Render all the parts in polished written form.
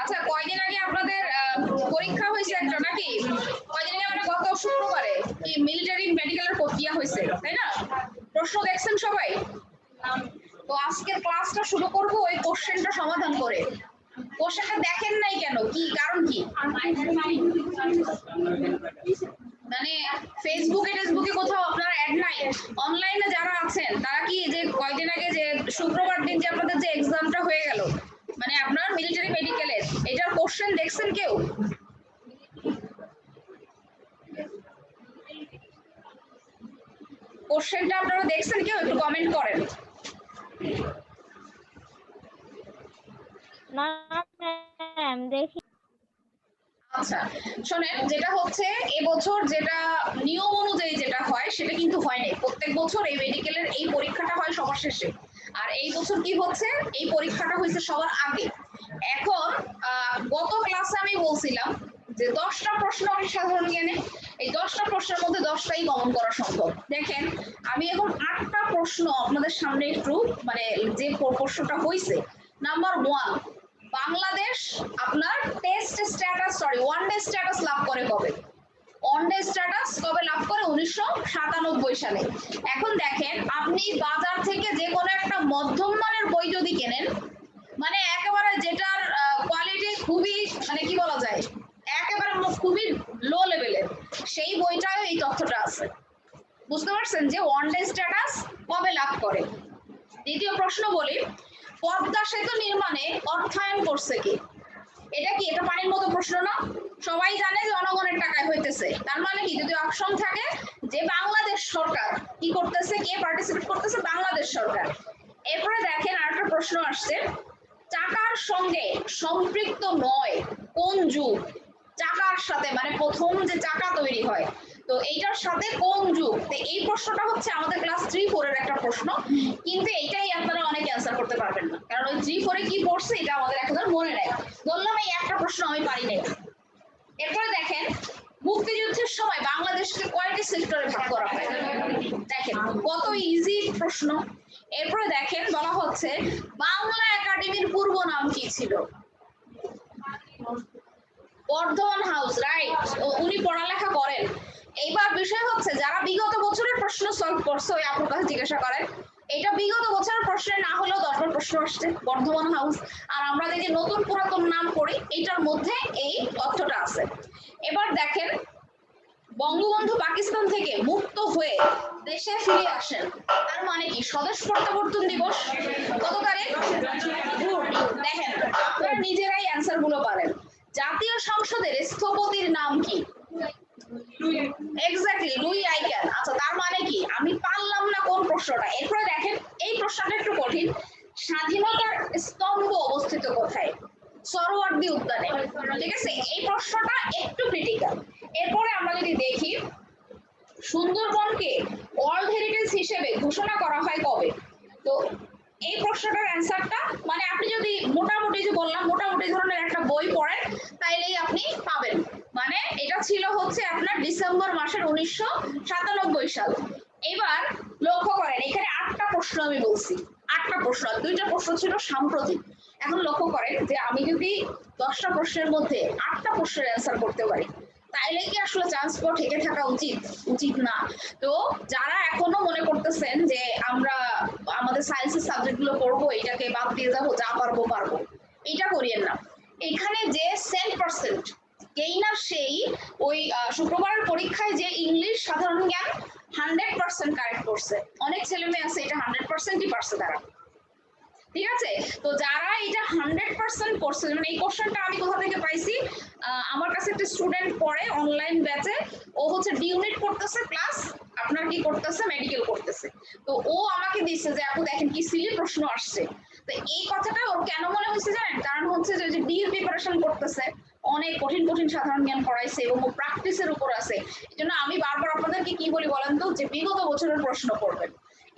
আচ্ছা, কয়দিন আগে আপনাদের পরীক্ষা হয়েছে একটা নাকি? কয়দিন আগে মানে গত শুক্রবারে কি মিলিটারি মেডিকেলের প্রক্রিয়া হয়েছে, তাই না? প্রশ্ন দেখছেন সবাই? তো আজকের ক্লাসটা শুরু করব ওই কোশ্চেনটা সমাধান করে। কোশ্চেনটা দেখেন নাই কেন? কি কারণ কি? মানে ফেসবুকে কোথাও আপনারা অ্যাড নাই? অনলাইনে যারা আছেন তারা কি যে কয়দিন আগে যে শুক্রবার দিন যে আপনাদের যে এক্সামটা হয়ে গেল, মানে আপনার মিলিটারি মেডিকেলের এটার কোশ্চেন দেখছেন কেউ? কোশ্চেনটা আপনারা দেখছেন কেউ? একটু কমেন্ট করেন। না ম্যাম দেখি। আচ্ছা শোনেন, যেটা হচ্ছে এবছর যেটা নিয়ম অনুযায়ী যেটা হয় সেটা কিন্তু হয় নাই। প্রত্যেক বছর এই মেডিকেলের এই পরীক্ষাটা হয় সবার শেষে, আর এই বছর কি হচ্ছে, এই পরীক্ষাটা হয়েছে সবার আগে। এখন গত ক্লাসে আমি বলছিলাম যে 10টা প্রশ্ন আমি সাধারণ জ্ঞানে, এই 10টা প্রশ্নের মধ্যে 10টাই কমন করা সম্ভব। দেখেন আমি এখন 8টা প্রশ্ন আপনাদের সামনে একটু মানে যে প্রশ্নটা হয়েছে। নাম্বার 1, বাংলাদেশ আপনার test status one day status লাভ করে কবে? ওয়ান ডে স্ট্যাটাস কবে লাভ করে? 1997 সালে। এখন দেখেন আপনি বাজার থেকে যে কোনো একটা মধ্যম মানের বই যদি কেনেন, মানে একেবারে যেটার কোয়ালিটি খুবই মানে কি বলা যায়, একেবারে খুবই লো লেভেলের, সেই বইটায় এই তথ্যটা আছে। বুঝতে পারছেন যে ওয়ান ডে স্ট্যাটাস কবে লাভ করে? দ্বিতীয় প্রশ্ন বলি, পদ্মা সেতু নির্মাণে অর্থায়ন করছে কি? এটা কি, এটা পানির মতো প্রশ্ন না? সবাই জানে যে জনগণের টাকায় হইতেছে, তার মানে কি যদি অপশন থাকে যে বাংলাদেশ সরকার কি করতেছে, কে পার্টিসিপেট করতেছে? বাংলাদেশ সরকার। এরপরে দেখেন আরেকটা প্রশ্ন আসছে, চাকার সঙ্গে সম্পৃক্ত নয় কোন যুগ? চাকার সাথে মানে প্রথম যে চাকা তৈরি হয়, তো এইটার সাথে কোন যুগ? তো এই প্রশ্নটা হচ্ছে আমাদের ক্লাস 3-4 এর একটা প্রশ্ন, কিন্তু এইটাই আপনারা অনেকে অ্যান্সার করতে পারবেন না, কারণ ওই 3-4 এ কি পড়ছে এটা আমাদের এখন মনে নেই। বললাম এই একটা প্রশ্ন আমি পারি নাই। এরপরে দেখেন মুক্তিযুদ্ধের সময় বাংলাদেশকে কয়টি সেক্টরে ভাগ করা হয়? দেখেন কত ইজি প্রশ্ন। এরপরে দেখেন বলা হচ্ছে বাংলা একাডেমির পূর্ব নাম কি ছিল? Bardhaman house, right. উনি পড়ালেখা করেন। এইবার বিষয় হচ্ছে যারা বিগত বছরের প্রশ্ন সলভ করছে ওই আপুর কাছে জিজ্ঞাসা করেন, এটা বিগত বছরের প্রশ্নে না হলেও 10বার প্রশ্ন আসছে বর্ধমান হাউস, আর আমরা যে নতুন পুরাতন নাম পড়ি এটার মধ্যে এই তথ্যটা আছে। এবার দেখেন বঙ্গবন্ধু পাকিস্তান থেকে মুক্ত হয়ে দেশে ফিরে আসেন, তার মানে কি? স্বদেশ প্রত্যাবর্তন দিবস কত তারিখ? দেখেন আপনারা নিজেরাই অ্যান্সার গুলো পারেন। জাতীয় সংসদের স্থপতির নাম কি? Exactly Louis I Kahn. আচ্ছা তার মানে কি? আমি পারলাম না কোন প্রশ্নটা। এরপরে দেখেন এই প্রশ্নটা একটু কঠিন, স্বাধীনতার স্তম্ভ অবস্থিত কোথায়? সরোয়ার্দী উদ্যানে। ঠিক আছে, এই প্রশ্নটা একটু ক্রিটিক্যাল। এরপরে আমরা যদি দেখি সুন্দরবনকে ওয়ার্ল্ড হেরিটেজ হিসেবে ঘোষণা করা হয় কবে? তো এই প্রশ্নটার অ্যান্সারটা মানে আপনি যদি মোটামুটি যে বললাম মোটামুটি ধরনের একটা বই পড়েন তাইলেই আপনি পাবেন। মানে এটা ছিল হচ্ছে আপনার ডিসেম্বর মাসের 1997 সাল। এবার লক্ষ্য করেন এখানে 8টা প্রশ্ন আমি বলছি, 8টা প্রশ্ন, 2টা প্রশ্ন ছিল সাম্প্রতিক। এখন লক্ষ্য করেন যে আমি যদি 10টা প্রশ্নের মধ্যে 8টা প্রশ্নের অ্যান্সার করতে পারি তাইলে কি আসলে চান্স পাওয়া ঠেকে থাকা উচিত? উচিত না। তো যারা এখনো মনে করতেছেন যে আমরা আমাদের সায়েন্সের সাবজেক্ট গুলো পড়বো এটাকে বাদ দিয়ে যাবো, যা পারবো পারবো, এটা করিয়েন না। এখানে যে 100% গেইনার সেই ওই শুক্রবারের পরীক্ষায় যে ইংলিশ সাধারণ জ্ঞান 100% কারেক্ট করছে। অনেক ছেলে মেয়ে আছে এটা 100%ই পারছে তারা। ঠিক আছে, তো যারা এটা 100% করছে, মানে এই কোশ্চেনটা আমি কোথা থেকে পাইছি, আমার কাছে একটা স্টুডেন্ট পড়ে অনলাইন ব্যাচে, ও হচ্ছে ডি ইউনিট করতেছে প্লাস আপনার কি করতেছে মেডিকেল করতেছে। তো ও আমাকে দিচ্ছে যে আপু দেখেন কি সিলি প্রশ্ন আসছে। তো এই কথাটা ওর কেন মনে হয়েছে জানেন? কারণ হচ্ছে যে ডি এর প্রিপারেশন করতেছে, অনেক কঠিন কঠিন সাধারণ জ্ঞান পড়াইছে এবং ও প্র্যাকটিসের উপর আছে। এজন্য আমি বারবার আপনাদেরকে কি বলি বলেন তো, যে বিগত বছরের প্রশ্ন পড়বেন।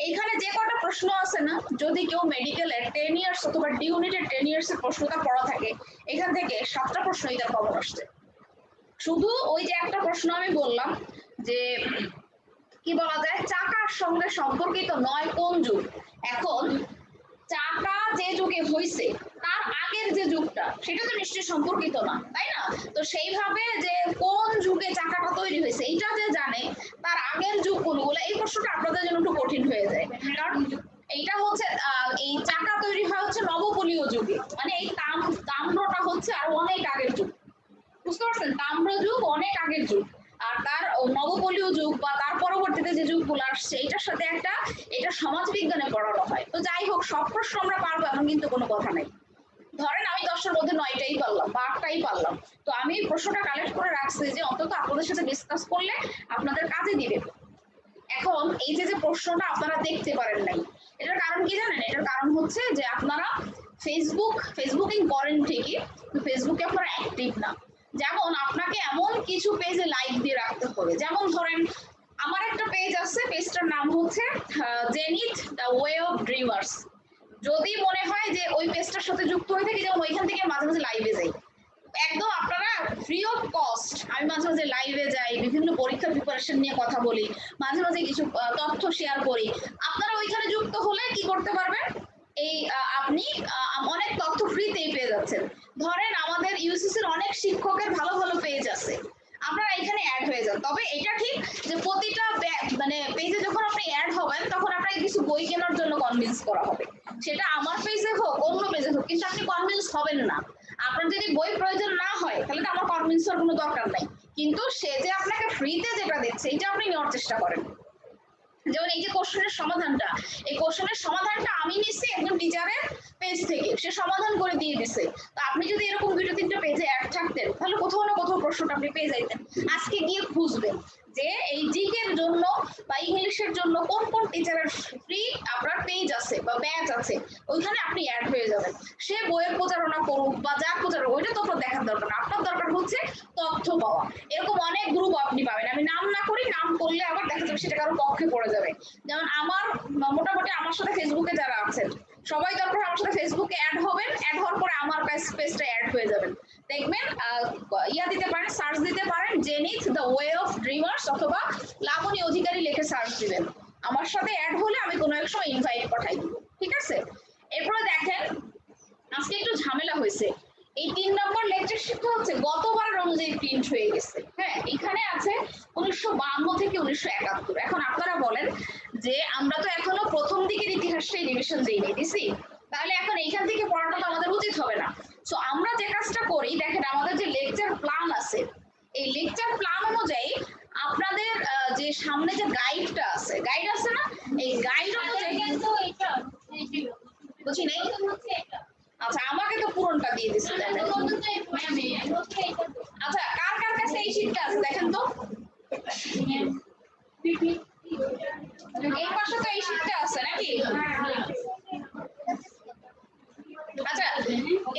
এইখানে যে কটা প্রশ্ন আছে না, যদি কেউ মেডিকেলের 10 ইয়ার্স অথবা ডি ইউনিটের 10 ইয়ার্স এর প্রশ্নটা পড়া থাকে, এখান থেকে 7টা প্রশ্নই তার কমন আসছে। শুধু ওই যে একটা প্রশ্ন আমি বললাম যে কি বলা যায়, চাকার সঙ্গে সম্পর্কিত নয় কোন যুগ? এখন চাকা যে যুগে হয়েছে তার আগের যে যুগটা সেটা তো নিশ্চয়ই সম্পর্কিত না, তাই না? তো সেইভাবে যে কোন যুগে চাকাটা তৈরি হয়েছে এইটা যে জানে তার আগের যুগ কোনগুলো, এই প্রশ্নটা আপনাদের জন্য একটু কঠিন হয়ে যায়। কারণ এইটা হচ্ছে এই চাকা তৈরি হয় হচ্ছে নবপলীয় যুগে, মানে এই তাম্রটা হচ্ছে আর অনেক আগের যুগ, বুঝতে পারছেন? তাম্র যুগ অনেক আগের যুগ, আর তার নবপলীয় যুগ বা তার পরবর্তীতে যে যুগগুলো আসছে এটার সাথে একটা, এটা সমাজ বিজ্ঞানে পড়ানো হয়। তো যাই হোক, সব প্রশ্ন আমরা পারবো এমন কিন্তু কোনো কথা নাই। ধরেন আমি 10টার মধ্যে 9টাই পারলাম বা 8টাই পারলাম, তো আমি এই প্রশ্নটা কালেক্ট করে রাখছি যে অন্তত আপনাদের সাথে ডিসকাস করলে আপনাদের কাজে দিবে। এখন এই যে প্রশ্নটা আপনারা দেখতে পারেন নাই, এটার কারণ কি জানেন? এটার কারণ হচ্ছে যে আপনারা ফেসবুকিং করেন ঠিকই, ফেসবুকে আপনারা অ্যাক্টিভ না। যেমন আপনাকে এমন কিছু পেজে লাইক দিয়ে রাখতে হবে, যেমন ধরেন আমার একটা পেজ আছে, পেজটার নাম হচ্ছে zenith the way of dreamers. যদি মনে হয় যে ওই পেজটার সাথে যুক্ত হয়ে থাকি, যেমন ওইখান থেকে মাঝে মাঝে লাইভে যাই, একদম আপনারা ফ্রি অফ কস্ট, আমি মাঝে মাঝে লাইভে যাই, বিভিন্ন পরীক্ষার প্রিপারেশন নিয়ে কথা বলি, মাঝে মাঝে কিছু তথ্য শেয়ার করি। আপনারা ওইখানে যুক্ত হলে কি করতে পারবেন? এই আপনি অনেক তথ্য ফ্রিতেই পেয়ে যাচ্ছেন। ধরেন আমাদের ইউসিসির অনেক শিক্ষকের ভালো ভালো পেজ আছে, আপনারা এখানে অ্যাড হয়ে যান। তবে এটা ঠিক যে প্রতিটা মানে পেজে যখন আপনি অ্যাড হবেন তখন আপনাকে কিছু বই কেনার জন্য কনভিন্স করা হবে, সেটা আমার পেজে হোক অন্য পেজে হোক, কিন্তু আপনি কনভিন্স হবেন না। আপনার যদি বই প্রয়োজন না হয় তাহলে তো আমার কনভিন্স হওয়ার কোনো দরকার নাই, কিন্তু সে যে আপনাকে ফ্রিতে যেটা দিচ্ছে এটা আপনি নেওয়ার চেষ্টা করেন। যেমন এই যে কোশ্চেনের সমাধানটা, এই কোশ্চেনের সমাধানটা আমি নিচ্ছি একজন টিচারের পেজ থেকে, সে সমাধান করে দিয়ে দিছে। তো আপনি যদি এরকম 2-3টা পেজে অ্যাড থাকতেন তাহলে কোথাও না কোথাও প্রশ্নটা আপনি পেয়ে যাইতেন। আজকে গিয়ে খুঁজবেন যে এই জিকের জন্য বা ইংলিশের জন্য কোন কোন টিচারের ফ্রি আপনার পেজ আছে বা ব্যাচ আছে, ওইখানে আপনি অ্যাড হয়ে যাবেন। সে বইয়ের প্রচারণা করুক বা যার প্রচারণা, ওইটা তো আপনার দেখার দরকার না, আপনার দরকার হচ্ছে তথ্য পাওয়া। এরকম অনেক গ্রুপ আপনি পাবেন, আমি নাম না করি, নাম করলে আবার দেখা যাবে সেটা কারো পক্ষে পড়ে যাবে। যেমন আমার মোটামুটি আমার সাথে ফেসবুকে যারা আছেন সবাই দরকার আমার সাথে ফেসবুকে অ্যাড হবেন, অ্যাড হওয়ার পরে আমার পেজটা অ্যাড হয়ে যাবেন। দেখবেন ইয়া দিতে পারেন, সার্চ দিতে পারেন zenith the way of dreamers, অথবা লাবণী অধিকারী লিখে সার্চ দিবেন। আমার সাথে অ্যাড হলে আমি কোনো এক সময় ইনভাইট পাঠাই দিব, ঠিক আছে? এরপরে দেখেন আজকে একটু ঝামেলা হয়েছে, এই 3 নম্বর লেকচার শিক্ষা হচ্ছে গতবার অনুযায়ী প্রিন্ট হয়ে গেছে। হ্যাঁ, এখানে আছে 1952 থেকে 1971। এখন আপনারা বলেন যে আমরা তো এখনো প্রথম দিকের ইতিহাসটাই রিভিশন দিইনি, দিছি, তাহলে এখন এইখান থেকে পড়াটা তো আমাদের উচিত হবে না। সো আমরা যে কাজটা করি, দেখেন আমাদের যে লেকচার প্ল্যান আছে, এই লেকচার প্ল্যান অনুযায়ী আপনাদের যে সামনে যে গাইডটা আছে, গাইড আছে না, এই গাইড অনুযায়ী বুঝি নাই। আচ্ছা, আমাকে তো পুরনটা দিয়ে দিচ্ছে। আচ্ছা, কার কার কাছে এই শীটটা আছে দেখেন তো, এই পাশে তো এই শীটটা আছে নাকি? আচ্ছা,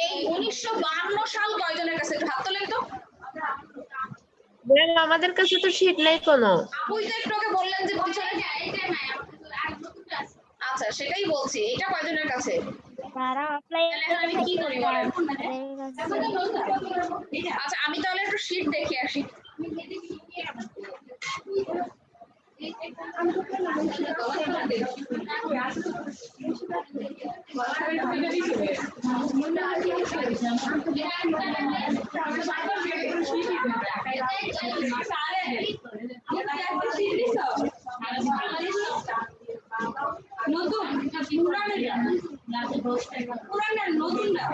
এই 1952 সাল কয়জনের কাছে, একটু হাত তোলেন তো। আমাদের কাছে তো শীট নেই কোনো। আপুই তো একটু আগে বললেন যে পিছনে। আচ্ছা, সেটাই বলছি, এটা কয়জনের কাছে? তারা অফলাইন আমি কি করি বলেন? আচ্ছা, আমি তাহলে একটু শীট দেখে আসি। নতুন পুরানের নতুন না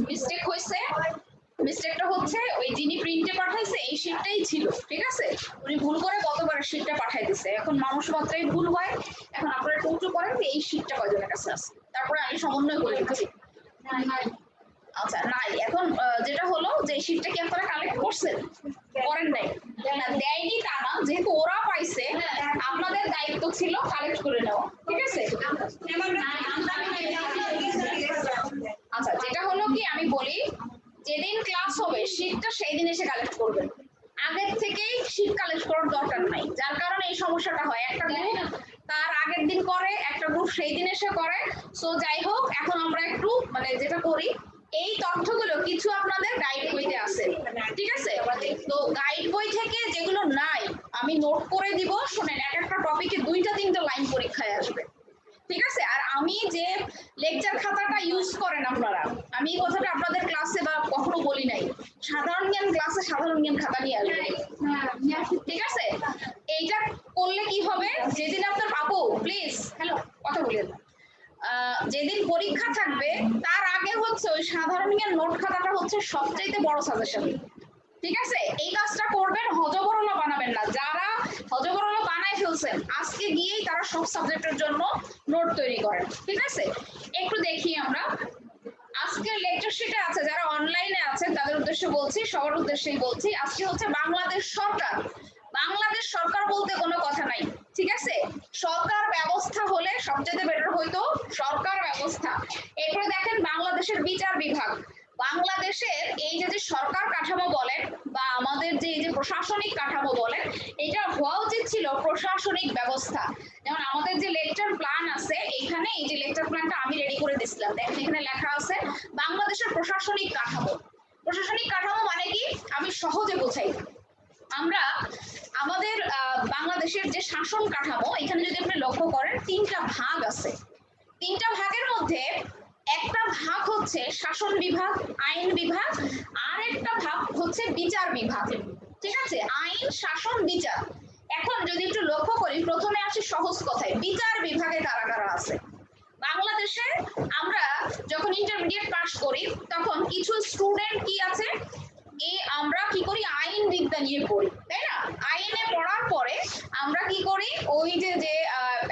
মিস্টেক হয়েছে, মিস্টেকটা হচ্ছে ওই যিনি প্রিন্টে পাঠাইছে এই শীটটাই ছিল, ঠিক আছে? উনি ভুল করে গতবার শীটটা পাঠাই দিছে, এখন মানুষ মাত্রাই ভুল হয়। এখন আপনারা টুকটু করেন যে এই শীটটা কয়জনের কাছে আছে, তারপরে আমি সমন্বয় করে দিচ্ছি। আচ্ছা নাই, এখন যেটা হলো যে শীটটা কি আপনারা কালেক্ট করছেন? করেন নাই না, দেয়নি তা না, যেহেতু ওরা পাইছে আপনাদের দায়িত্ব ছিল কালেক্ট করে নেওয়া, ঠিক আছে? আচ্ছা, যেটা হলো কি আমি বলি, যেদিন ক্লাস হবে শীটটা সেই দিন এসে কালেক্ট করবেন, আগের থেকেই শীট কালেক্ট করার দরকার নাই। যার কারণে এই সমস্যাটা হয়, একটা গ্রুপ তার আগের দিন করে, একটা গ্রুপ সেই দিন এসে করে। সো যাই হোক, এখন আমরা একটু মানে যেটা করি, এই তথ্যগুলো কিছু আপনাদের গাইড বইতে আছে, ঠিক আছে? তো গাইড বই থেকে যেগুলো নাই আমি নোট করে দিব, শোনেন, এক একটা টপিকে 2-3টা লাইন পরীক্ষায় আসবে, ঠিক আছে? আর আমি যে লেকচার খাতাটা ইউজ করেন আপনারা, আমি এই কথাটা আপনাদের ক্লাসে বা কখনো বলি নাই, সাধারণ জ্ঞান ক্লাসে সাধারণ জ্ঞান খাতা নিয়ে আসবে, ঠিক আছে? এইটা করলে কি হবে, যেদিন আপনার পাবো, প্লিজ হ্যালো কথা বলেন, যেদিন পরীক্ষা থাকবে তার আগে হচ্ছে ওই সাধারণ জ্ঞান নোট খাতাটা হচ্ছে সবচাইতে বড় সাজেশন, ঠিক আছে? এই কাজটা করবেন, হজবরল বানাবেন না। যারা হজবরল বানায় ফেলছেন আজকে গিয়েই তারা সব সাবজেক্টের জন্য নোট তৈরি করেন, ঠিক আছে? একটু দেখি আমরা আজকের লেকচার শিটে আছে, যারা অনলাইনে আছেন তাদের উদ্দেশ্যে বলছি, সবার উদ্দেশ্যেই বলছি, আজকে হচ্ছে বাংলাদেশ সরকার। বাংলাদেশ সরকার বলতে কোনো কথা নাই, ঠিক আছে? সরকার ব্যবস্থা হলে সবচেয়ে বেটার হইতো সরকার ব্যবস্থা। এরপরে দেখেন বাংলাদেশের বিচার বিভাগ। বাংলাদেশের এই যে সরকার কাঠামো বলেন বা আমাদের যে এই যে প্রশাসনিক কাঠামো বলেন, এটা হওয়া উচিত ছিল প্রশাসনিক ব্যবস্থা। যেমন আমাদের যে লেকচার প্ল্যান আছে, এখানে এই যে লেকচার প্ল্যানটা আমি রেডি করে দিছিলাম, দেখেন এখানে লেখা আছে বাংলাদেশের প্রশাসনিক কাঠামো। প্রশাসনিক কাঠামো মানে কি আমি সহজে বোঝাই, আমরা আমাদের বাংলাদেশের যে শাসন কাঠামো, এখানে যদি আপনি লক্ষ্য করেন 3টা ভাগ আছে। 3টা ভাগের মধ্যে একটা ভাগ হচ্ছে শাসন বিভাগ, আইন বিভাগ, আর একটা ভাগ হচ্ছে বিচার বিভাগ, ঠিক আছে? আইন, শাসন, বিচার। এখন যদি একটু লক্ষ্য করি, প্রথমে আসি সহজ কথায়, বিচার বিভাগে কারা কারা আছে। বাংলাদেশে আমরা যখন ইন্টারমিডিয়েট পাস করি তখন কিছু স্টুডেন্ট কি আছে, আমরা কি করি আইন বিদ্যা নিয়ে পড়ি, তাই না? আইনে পড়ার পরে আমরা কি করি, ওই যে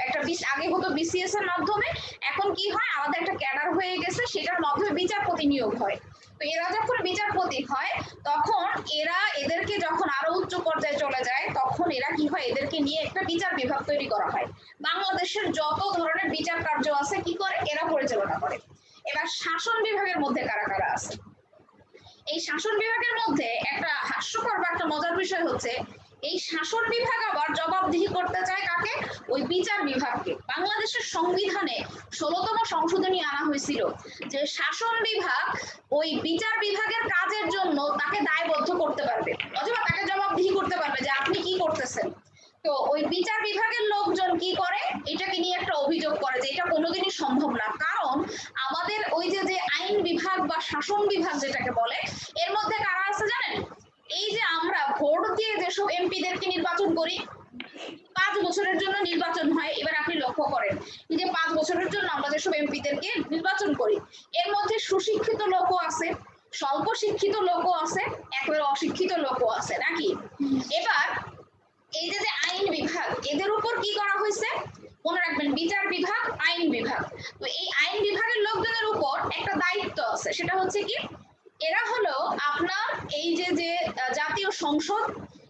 একটা আগে হতো বিসিএস এর মাধ্যমে, এখন কি হয় আমাদের একটা ক্যাডার হয়ে গেছে, সেটার মাধ্যমে বিচারপতি নিয়োগ হয়। তো এরা যখন বিচারপতি হয় তখন এদেরকে যখন আরো উচ্চ পর্যায়ে চলে যায় তখন এরা কি হয়, এদেরকে নিয়ে একটা বিচার বিভাগ তৈরি করা হয়। বাংলাদেশের যত ধরনের বিচার কার্য আছে কি করে এরা পরিচালনা করে। এবার শাসন বিভাগের মধ্যে কারা কারা আছে, এই শাসন বিভাগের মধ্যে একটা হাস্যকর বা একটা মজার বিষয় হচ্ছে, এই শাসন বিভাগ আবার জবাবদিহি করতে চায় কাকে, ওই বিচার বিভাগকে। বাংলাদেশের সংবিধানে 16তম সংশোধনী আনা হয়েছিল যে শাসন বিভাগ ওই বিচার বিভাগের কাজের জন্য তাকে দায়বদ্ধ করতে পারবে, অথবা তাকে জবাবদিহি করতে পারবে যে আপনি কি করতেছেন। তো ওই বিচার বিভাগের লোকজন কি করে, এটাকে নিয়ে একটা অভিযোগ করে যে এটা কোনোদিনই সম্ভব না, কারণ আমাদের ওই যে আইন বিভাগ বা শাসন বিভাগ যেটাকে বলে, এর মধ্যে কারা আছে জানেন? এই যে আমরা ভোট দিয়ে যেসব এমপিদেরকে নির্বাচন করি, 5 বছরের জন্য নির্বাচন হয়। এবার আপনি লক্ষ্য করেন এই যে 5 বছরের জন্য আমরা যেসব এমপিদেরকে নির্বাচন করি, এর মধ্যে সুশিক্ষিত লোকও আছে, স্বল্প শিক্ষিত লোকও আছে, একেবারে অশিক্ষিত লোকও আছে, নাকি? এবার এই যে আইন বিভাগ, এদের উপর কি করা হয়েছে মনে রাখবেন, বিচার বিভাগ, আইন বিভাগ। তো এই আইন বিভাগের লোকজনের উপর একটা দায়িত্ব আছে, সেটা হচ্ছে কি, এরা হলো আপনার এই যে যে জাতীয় সংসদ,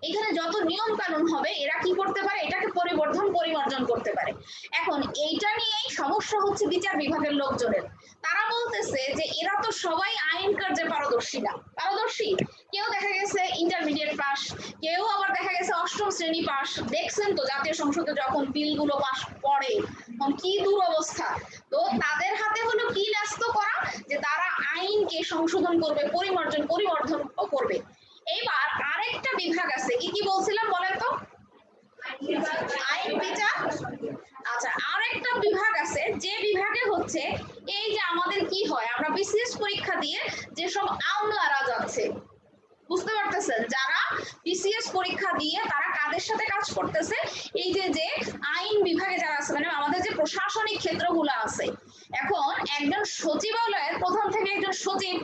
এখানে যত নিয়ম কানুন হবে এরা কি করতে পারে, এটাকে পরিমার্জন করতে পারে। এখন এইটা নিয়েই সমস্যা হচ্ছে বিচার বিভাগের লোকজনের। তারা বলতেছে যে এরা তো সবাই আইন কার্যে পারদর্শী না, পারদর্শী কেউ দেখা গেছে ইন্টারমিডিয়েট পাস, কেউ আবার দেখা গেছে অষ্টম শ্রেণী পাস। দেখছেন তো জাতীয় সংসদে যখন বিলগুলো পাস করে তখন কি দুরবস্থা। তো তাদের হাতে হলো কি ন্যস্ত করা, যে তারা আইনকে সংশোধন করবে, পরিমার্জন করবে। এইবার আরেকটা বিভাগ আছে, কি কি বলছিলাম বলেন তো, আইন বিচার। আচ্ছা, আরেকটা বিভাগ আছে যে বিভাগে হচ্ছে এই যে আমাদের কি হয়, আমরা বিসিএস পরীক্ষা দিয়ে যেসব আমলারা যাচ্ছে, বুঝতে পারতেছেন, যারা বিসিএস পরীক্ষা দিয়ে তারা কাদের সাথে কাজ করতেছে, এই যে যে আইন বিভাগে যারা আছে, মানে আমাদের যে প্রশাসনিক ক্ষেত্রগুলো আছে। এখন একজন সচিবালয়ের প্রধান থেকে একজন সচিব,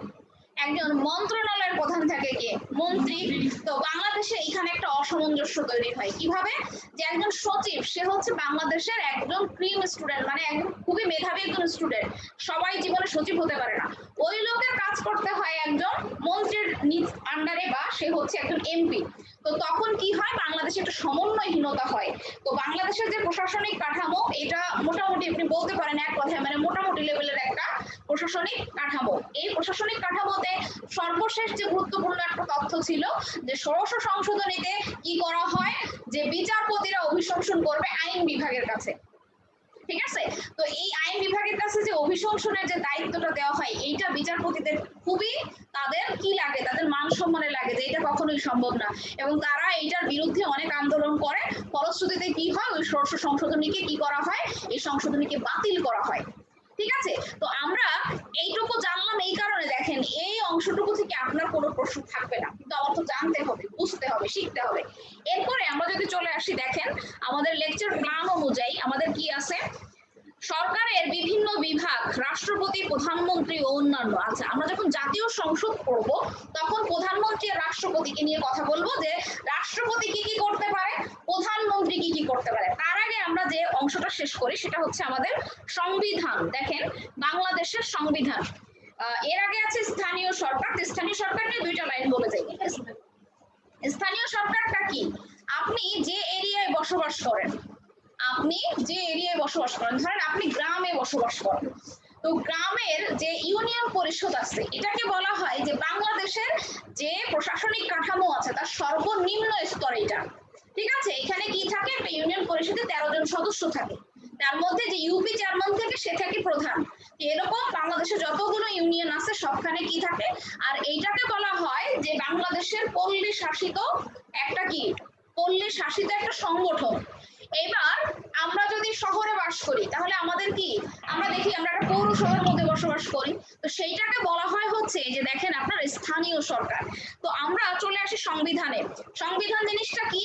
একজন মন্ত্রণালয়ের প্রধান থাকে কে, মন্ত্রী। তো বাংলাদেশে এখানে একটা অসামঞ্জস্য তৈরি হয় কিভাবে, যে একজন সচিব সে হচ্ছে বাংলাদেশের একজন ক্রিম স্টুডেন্ট, মানে একজন খুবই মেধাবী একজন স্টুডেন্ট, সবাই জীবনে সচিব হতে পারে না। ওই লোকের কাজ করতে হয় একজন মন্ত্রীর আন্ডারে, বা সে হচ্ছে একজন এমপি। তো তখন কি হয়, বাংলাদেশে একটা সমন্বয়হীনতা হয়। তো বাংলাদেশের যে প্রশাসনিক কাঠামো, এটা মোটামুটি আপনি বলতে পারেন এক কথায় মানে মোটামুটি লেভেলের একটা প্রশাসনিক কাঠামো। এই প্রশাসনিক কাঠামোতে সর্বশেষ যে গুরুত্বপূর্ণ একটা তথ্য ছিল যে ষোড়শ সংশোধনীতে কি করা হয়, যে বিচারপতিরা অভিশংসন করবে আইন বিভাগের কাছে। ঠিক আছে, তো এই আইন বিভাগের কাছে যে অভিশংসনের যে দায়িত্বটা দেওয়া হয়, এইটা বিচারপতিদের খুবই তাদের কি লাগে, তাদের মান সম্মানে লাগে যে এটা কখনোই সম্ভব না, এবং তারা এইটার বিরুদ্ধে অনেক আন্দোলন করে। ফলশ্রুতিতে কি হয়, ওই ষোড়শ সংশোধনীকে কি করা হয়, এই সংশোধনীকে বাতিল করা হয়। ঠিক আছে, তো আমরা এইটুকু জানলাম এই কারণে, দেখেন এই অংশটুকু থেকে আপনার কোনো প্রশ্ন থাকবে না, কিন্তু আমার তো জানতে হবে, বুঝতে হবে, শিখতে হবে। এরপরে আমরা যদি চলে আসি, দেখেন আমাদের লেকচার প্ল্যান অনুযায়ী আমাদের কি আছে, সরকারের বিভিন্ন বিভাগ, রাষ্ট্রপতি, প্রধানমন্ত্রী ও অন্যান্য। আচ্ছা, আমরা যখন জাতীয় সংসদ করব তখন প্রধানমন্ত্রী আর রাষ্ট্রপতিকে নিয়ে কথা বলবো, যে রাষ্ট্রপতি কি কি করতে পারে, প্রধানমন্ত্রী কি কি করতে পারে। তার আগে আমরা যে অংশটা শেষ করি সেটা হচ্ছে আমাদের সংবিধান। দেখেন বাংলাদেশের সংবিধান, এর আগে আছে স্থানীয় সরকার। স্থানীয় সরকার নিয়ে দুইটা লাইন বলে যাই। স্থানীয় সরকারটা কি, আপনি যে এরিয়ায় বসবাস করেন, আপনি যে এরিয়ায় বসবাস করেন, ধরেন আপনি গ্রামে বসবাস করেন, তো গ্রামের যে ইউনিয়ন পরিষদ আছে, এটাকে বলা হয় যে বাংলাদেশের যে প্রশাসনিক কাঠামো আছে তার সর্বনিম্ন স্তর এটা। ঠিক আছে, এখানে কি থাকে, একটা ইউনিয়ন পরিষদে 13 জন সদস্য থাকে, তার মধ্যে যে ইউপি চেয়ারম্যান থেকে সে থাকে প্রধান। এরকম বাংলাদেশে যতগুলো ইউনিয়ন আছে সবখানে কি থাকে, আর এইটাকে বলা হয় যে বাংলাদেশের পল্লী শাসিত একটা কি, পল্লী শাসিত একটা সংগঠন। এবার আমরা যদি শহরে বাস করি তাহলে আমাদের কি, আমরা দেখি আমরা একটা পৌরসভার মধ্যে বসবাস করি, তো সেইটাকে বলা হয় হচ্ছে যে দেখেন আপনার স্থানীয় সরকার। তো আমরা চলে আসি সংবিধানে। সংবিধান জিনিসটা কি,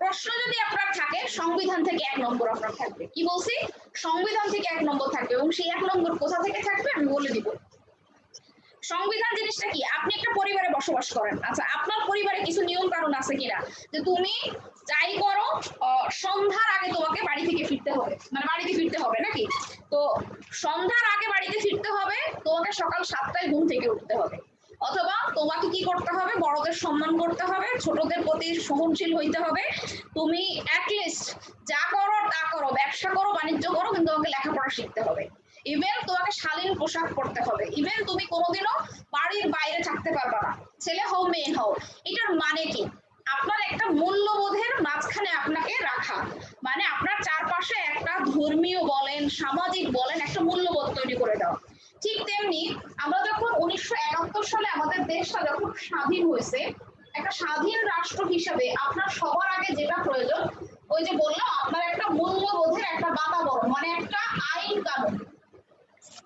প্রশ্ন যদি আপনার থাকে সংবিধান থেকে 1 নম্বর আপনার থাকবে। কি বলছি, সংবিধান থেকে 1 নম্বর থাকবে, এবং সেই 1 নম্বর কোথা থেকে থাকবে আমি বলে দিব। সংবিধান জিনিসটা কি, আপনি একটা পরিবারে বসবাস করেন, আচ্ছা আপনার পরিবারে কিছু নিয়ম কানুন আছে কিনা, যে তুমি যাই করো সন্ধ্যার আগে তোমাকে বাড়ি থেকে ফিরতে হবে, মানে বাড়িতে ফিরতে হবে নাকি, তো সন্ধ্যার আগে বাড়িতে ফিরতে হবে, তোমাকে সকাল 7টায় ঘুম থেকে উঠতে হবে, অথবা তোমাকে কি করতে হবে, বড়দের সম্মান করতে হবে, ছোটদের প্রতি সহনশীল হইতে হবে, তুমি অ্যাটলিস্ট যা করো তা করো, ব্যবসা করো বাণিজ্য করো, কিন্তু তোমাকে লেখাপড়া শিখতে হবে, ইভেন তোমাকে শালীন পোশাক পরতে হবে, ইভেন তুমি কোনোদিনও বাড়ির বাইরে থাকতে পারবে না, ছেলে হও মেয়ে হও। এটার মানে কি, আপনার একটা মূল্যবোধের মাঝখানে আপনাকে রাখা, মানে আপনার চারপাশে একটা ধর্মীয় বলেন সামাজিক বলেন একটা মূল্যবোধ তৈরি করে দেওয়া। ঠিক তেমনি আমরা যখন 1971 সালে আমাদের দেশটা যখন স্বাধীন হয়েছে, একটা স্বাধীন রাষ্ট্র হিসেবে আপনার সবার আগে যেটা প্রয়োজন, ওই যে বললাম আপনার একটা মূল্যবোধের একটা বাতাবরণ, মানে একটা আইন কানুন।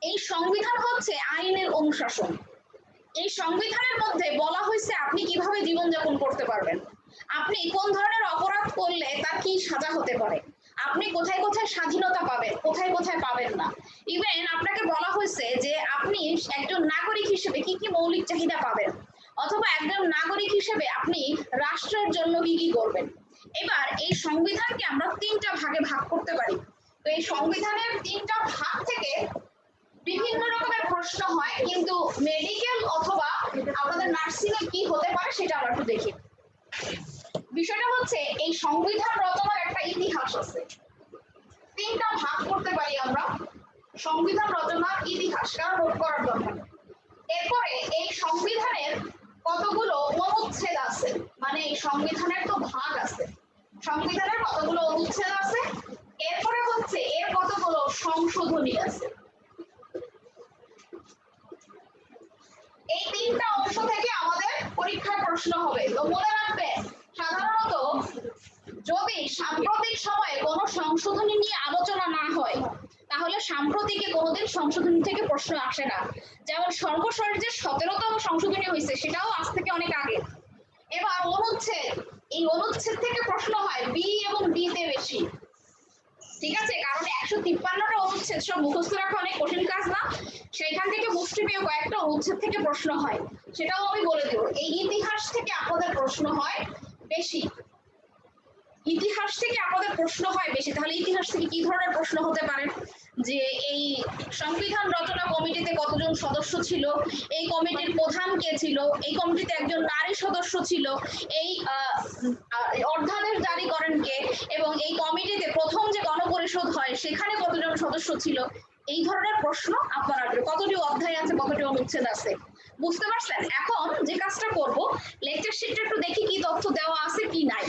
এই সংবিধান হচ্ছে আইনের অনুশাসন। এই সংবিধানের মধ্যে বলা হয়েছে আপনি কিভাবে জীবনযাপন করতে পারবেন, আপনি কোন ধরনের অপরাধ করলে তার কি সাজা হতে পারে, আপনি কোথায় কোথায় স্বাধীনতা পাবেন, কোথায় কোথায় পাবেন না, ইভেন আপনাকে বলা হয়েছে যে আপনি একজন নাগরিক হিসেবে কি কি মৌলিক চাহিদা পাবেন, অথবা একজন নাগরিক হিসেবে আপনি রাষ্ট্রের জন্য কি কি করবেন। এবার এই সংবিধানকে আমরা 3টা ভাগে ভাগ করতে পারি। তো এই সংবিধানের 3টা ভাগ থেকে বিভিন্ন রকমের প্রশ্ন হয়, কিন্তু মেডিকেল অথবা আমাদের নার্সিং এ কি হতে পারে সেটা আমরা একটু দেখি। বিষয়টা হচ্ছে এই সংবিধান রচনার একটা ইতিহাস আছে, তিনটা ভাগ করতে পারি আমরা সংবিধান রচনার ইতিহাস, কারণ নোট করার দরকার। এরপরে এই সংবিধানের কতগুলো অনুচ্ছেদ আছে, মানে এই সংবিধানের তো ভাগ আছে, সংবিধানের কতগুলো অনুচ্ছেদ আছে, এরপরে হচ্ছে এর কতগুলো সংশোধনী আছে। এই তিনটা অংশ থেকে আমাদের পরীক্ষার প্রশ্ন হবে। তো মনে রাখবেন, সাধারণত যদি সাম্প্রতিক সময়ে কোনো সংশোধনী নিয়ে আলোচনা না হয় তাহলে সাম্প্রতিকে কোনোদিন সংশোধনী থেকে প্রশ্ন আসে না। যেমন সর্বশেষ যে 17তম সংশোধনী হয়েছে সেটাও আজ থেকে অনেক আগে। এবার অনুচ্ছেদ, এই অনুচ্ছেদ থেকে প্রশ্ন হয় বি এবং ডি তে বেশি, ঠিক আছে, কারণ 153টা অনুচ্ছেদ সব মুখস্থ রাখা অনেক কঠিন কাজ না, সেইখান থেকে মুষ্টিমেয় কয়েকটা অনুচ্ছেদ থেকে প্রশ্ন হয়, সেটাও আমি বলে দেব। এই ইতিহাস থেকে আপনাদের প্রশ্ন হয় বেশি, ইতিহাস থেকে আমাদের প্রশ্ন হয় বেশি। তাহলে ইতিহাস থেকে কি ধরনের প্রশ্ন হতে পারে, যে এই সংবিধান রচনা কমিটিতে কতজন সদস্য ছিল, এই কমিটির প্রধান কে ছিল, এই কমিটিতে একজন নারী সদস্য ছিল, এই অধ্যাদেশ জারি করেন কে, এবং এই কমিটিতে প্রথম যে গণপরিষদ হয় সেখানে কতজন সদস্য ছিল। এই ধরনের প্রশ্ন আপনারা কতটি অধ্যায় আছে, কতটি অনুচ্ছেদ আছে, বুঝতে পারছেন? এখন যে কাজটা করব, লেকচার শিটটা একটু দেখি কি তথ্য দেওয়া আছে কি নাই।